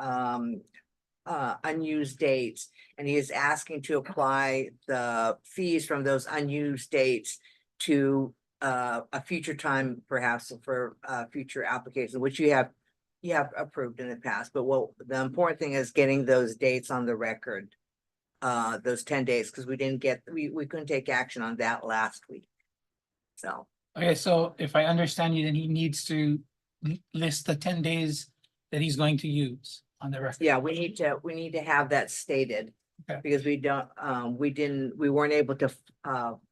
unused dates. And he is asking to apply the fees from those unused dates to a future time, perhaps for future application, which you have approved in the past. But the important thing is getting those dates on the record, those 10 days, because we couldn't take action on that last week. So. Okay, so if I understand you, then he needs to list the 10 days that he's going to use on the record. Yeah, we need to have that stated. Okay. Because we weren't able to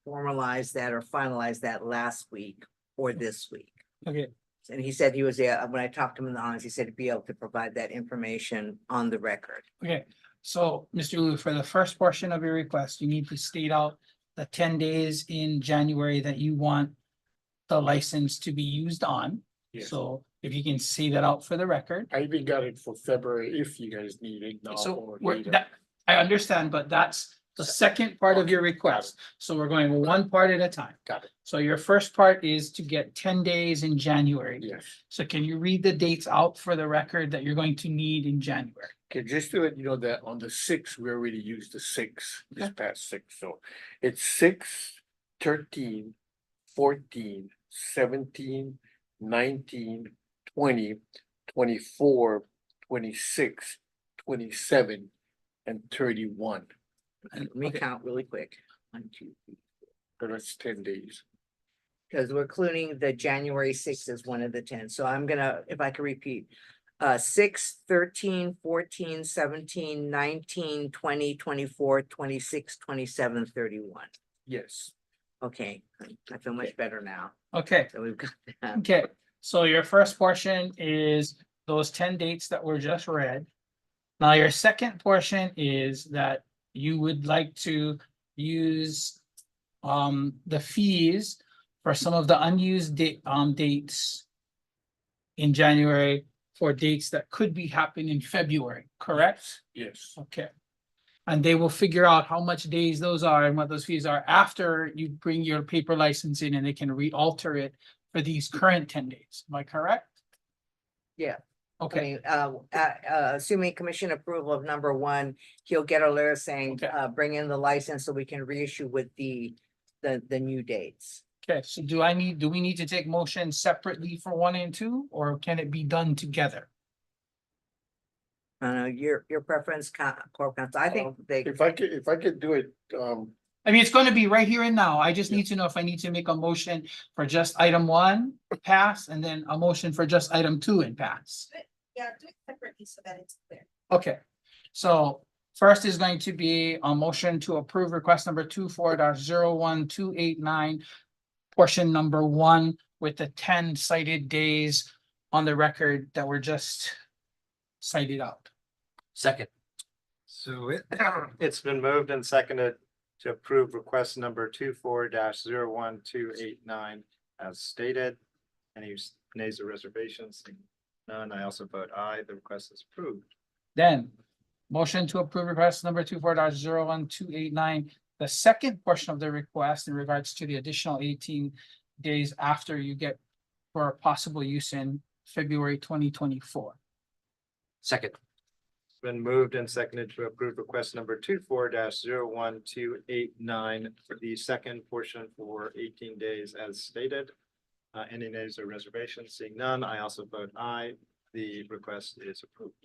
formalize that or finalize that last week or this week. Okay, And he said he was there, when I talked to him in the honors, he said he'd be able to provide that information on the record. okay. So, Mr. Liu, for the first portion of your request, you need to state out the 10 days in January that you want the license to be used on. Yes. So if you can say that out for the record. I even got it for February if you guys need it now So or we're, later. I understand, but that's the second part of your request. So we're going one part at a time. Got it. So your first part is to get 10 days in January. Yes. So can you read the dates out for the record that you're going to need in January? Okay, just to let you know that on the 6th, we already used the 6th, this past 6. So it's 6, 13, 14, 17, 19, 20, 24, 26, 27, and 31. And let me count really quick. 1, 2, 3. So that's 10 days. Because we're including the January 6th as one of the 10. So I'm gonna, if I could repeat, 6, 13, 14, 17, 19, 20, 24, 26, 27, 31. Yes. Okay, I feel much better now. Okay, So we've got that. okay. So your first portion is those 10 dates that were just read. Now, your second portion is that you would like to use the fees for some of the unused dates in January for dates that could be happening in February, correct? Yes. Okay. And they will figure out how much days those are and what those fees are after you bring your paper license in, and they can re-alter it for these current 10 days. Am I correct? Yeah. Okay. I mean, assuming commission approval of number 1, he'll get a letter saying, Okay. bring in the license so we can reissue with the new dates. Okay, so do we need to take motion separately for 1 and 2, or can it be done together? Your preference, Corp Counsel, I think they, If I could do it I mean, it's gonna be right here and now. I just need to know if I need to make a motion for just item one pass and then a motion for just item two and pass. Yeah, do it separately so that it's clear. Okay, so first is going to be a motion to approve request number 24-01289. Portion number one with the 10 cited days on the record that were just cited out. Second. So it's been moved and seconded to approve request number 24-01289 as stated. Any nays or reservations? None. I also vote aye. The request is approved. Then, motion to approve request number 24-01289. The second portion of the request in regards to the additional 18 days after you get for possible use in February 2024. Second. Been moved and seconded to approve request number 24-01289 for the second portion for 18 days as stated. Any nays or reservations? Seeing none, I also vote aye. The request is approved.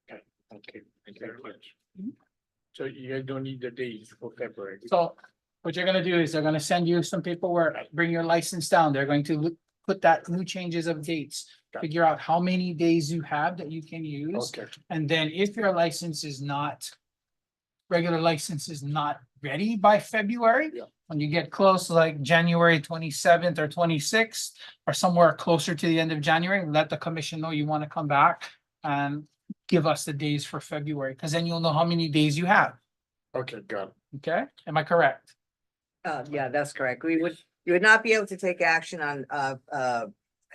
Okay, okay. Thank you very much. So you guys don't need the dates for February. So what you're gonna do is they're gonna send you some paperwork, bring your license down. They're going to put that new changes of dates. Figure out how many days you have that you can use. Okay, And then if your license is not, regular license is not ready by February. Yeah. When you get close, like January 27th or 26th, or somewhere closer to the end of January, let the commission know you want to come back and give us the days for February, because then you'll know how many days you have. okay, got it. Okay, am I correct? Yeah, that's correct. You would not be able to take action on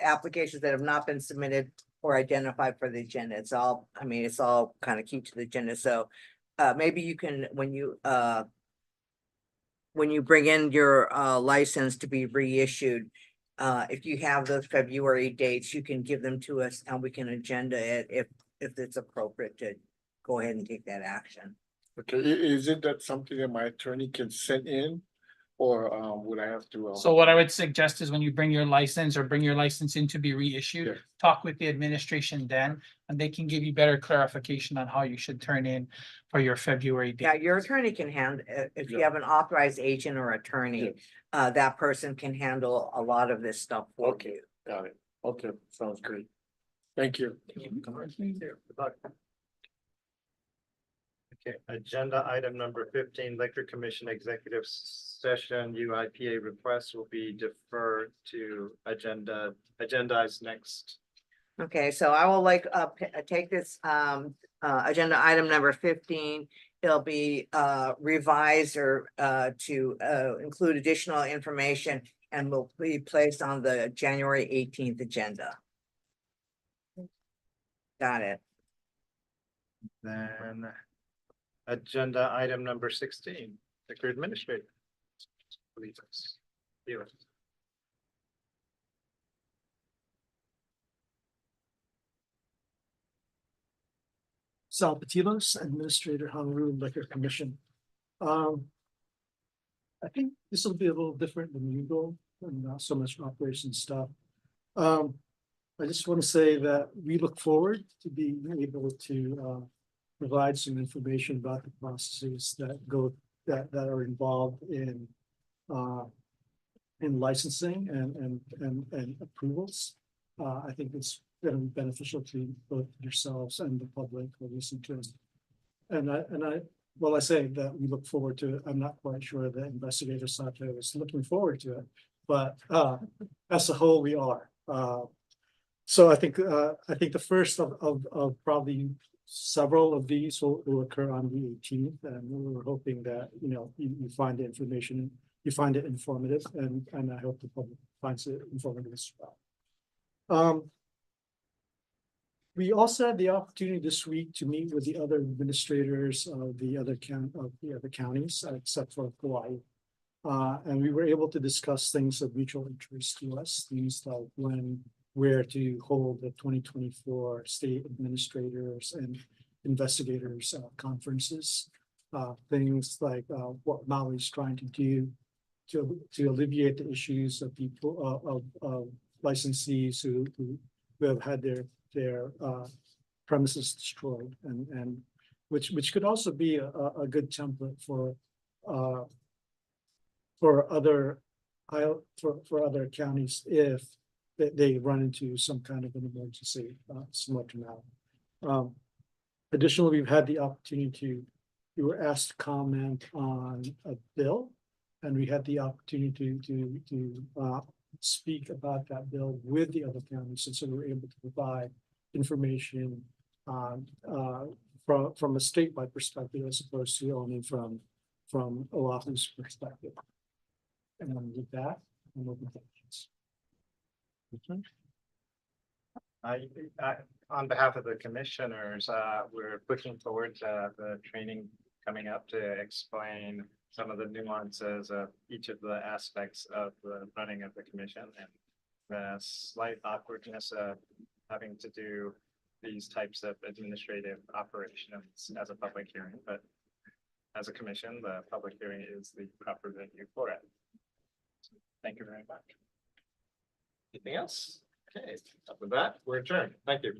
applications that have not been submitted or identified for the agenda. It's all, I mean, it's all kind of key to the agenda. So maybe you can, when you bring in your license to be reissued, if you have those February dates, you can give them to us and we can agenda it if it's appropriate to go ahead and take that action. Okay, is it that something that my attorney can send in? Or would I have to? So what I would suggest is when you bring your license or bring your license in to be Yeah. reissued, talk with the administration then, and they can give you better clarification on how you should turn in for your February date. Yeah, your attorney can if you have an authorized agent or attorney, that person can handle a lot of this stuff for Okay. you. Got it. Okay, sounds great. Thank you. Okay, agenda item number 15, Liquor Commission Executive Session UIPA request will be deferred to agendized next. Okay, so I will take this agenda item number 15. It'll be revised or to include additional information and will be placed on the January 18th agenda. Got it. Then agenda item number 16, Liquor Administrator. Please, you. Sal Patilos, Administrator, Honolulu Liquor Commission. I think this will be a little different than usual and not so much operation stuff. I just want to say that we look forward to being able to provide some information about the processes that are involved in licensing and approvals. I think it's going to be beneficial to both yourselves and the public who listen to us. Well, I say that we look forward to it. I'm not quite sure that Investigator Sato is looking forward to it, but as a whole, we are. So I think the first of probably several of these will occur on the 18th, and we're hoping that you find the information, you find it informative, and I hope the public finds it informative as well. We also had the opportunity this week to meet with the other administrators of the other counties, except for Hawaii. And we were able to discuss things of mutual interest to us, things like where to hold the 2024 state administrators and investigators conferences. Things like what Maui's trying to do to alleviate the issues of people of licensees who have had their premises destroyed, and which could also be a good template for for other for other counties if they run into some kind of an emergency, similar to now. Additionally, we've had the opportunity we were asked to comment on a bill, and we had the opportunity to speak about that bill with the other counties, and so we were able to provide information from a statewide perspective as opposed to only from Oahu's perspective. And then with that, I'm open to questions. On behalf of the commissioners, we're looking forward to the training coming up to explain some of the nuances of each of the aspects of the running of the commission and the slight awkwardness of having to do these types of administrative operations as a public hearing, but as a commission, the public hearing is the proper venue for it. Thank you very much. Anything else? Okay, with that, we're adjourned. Thank you.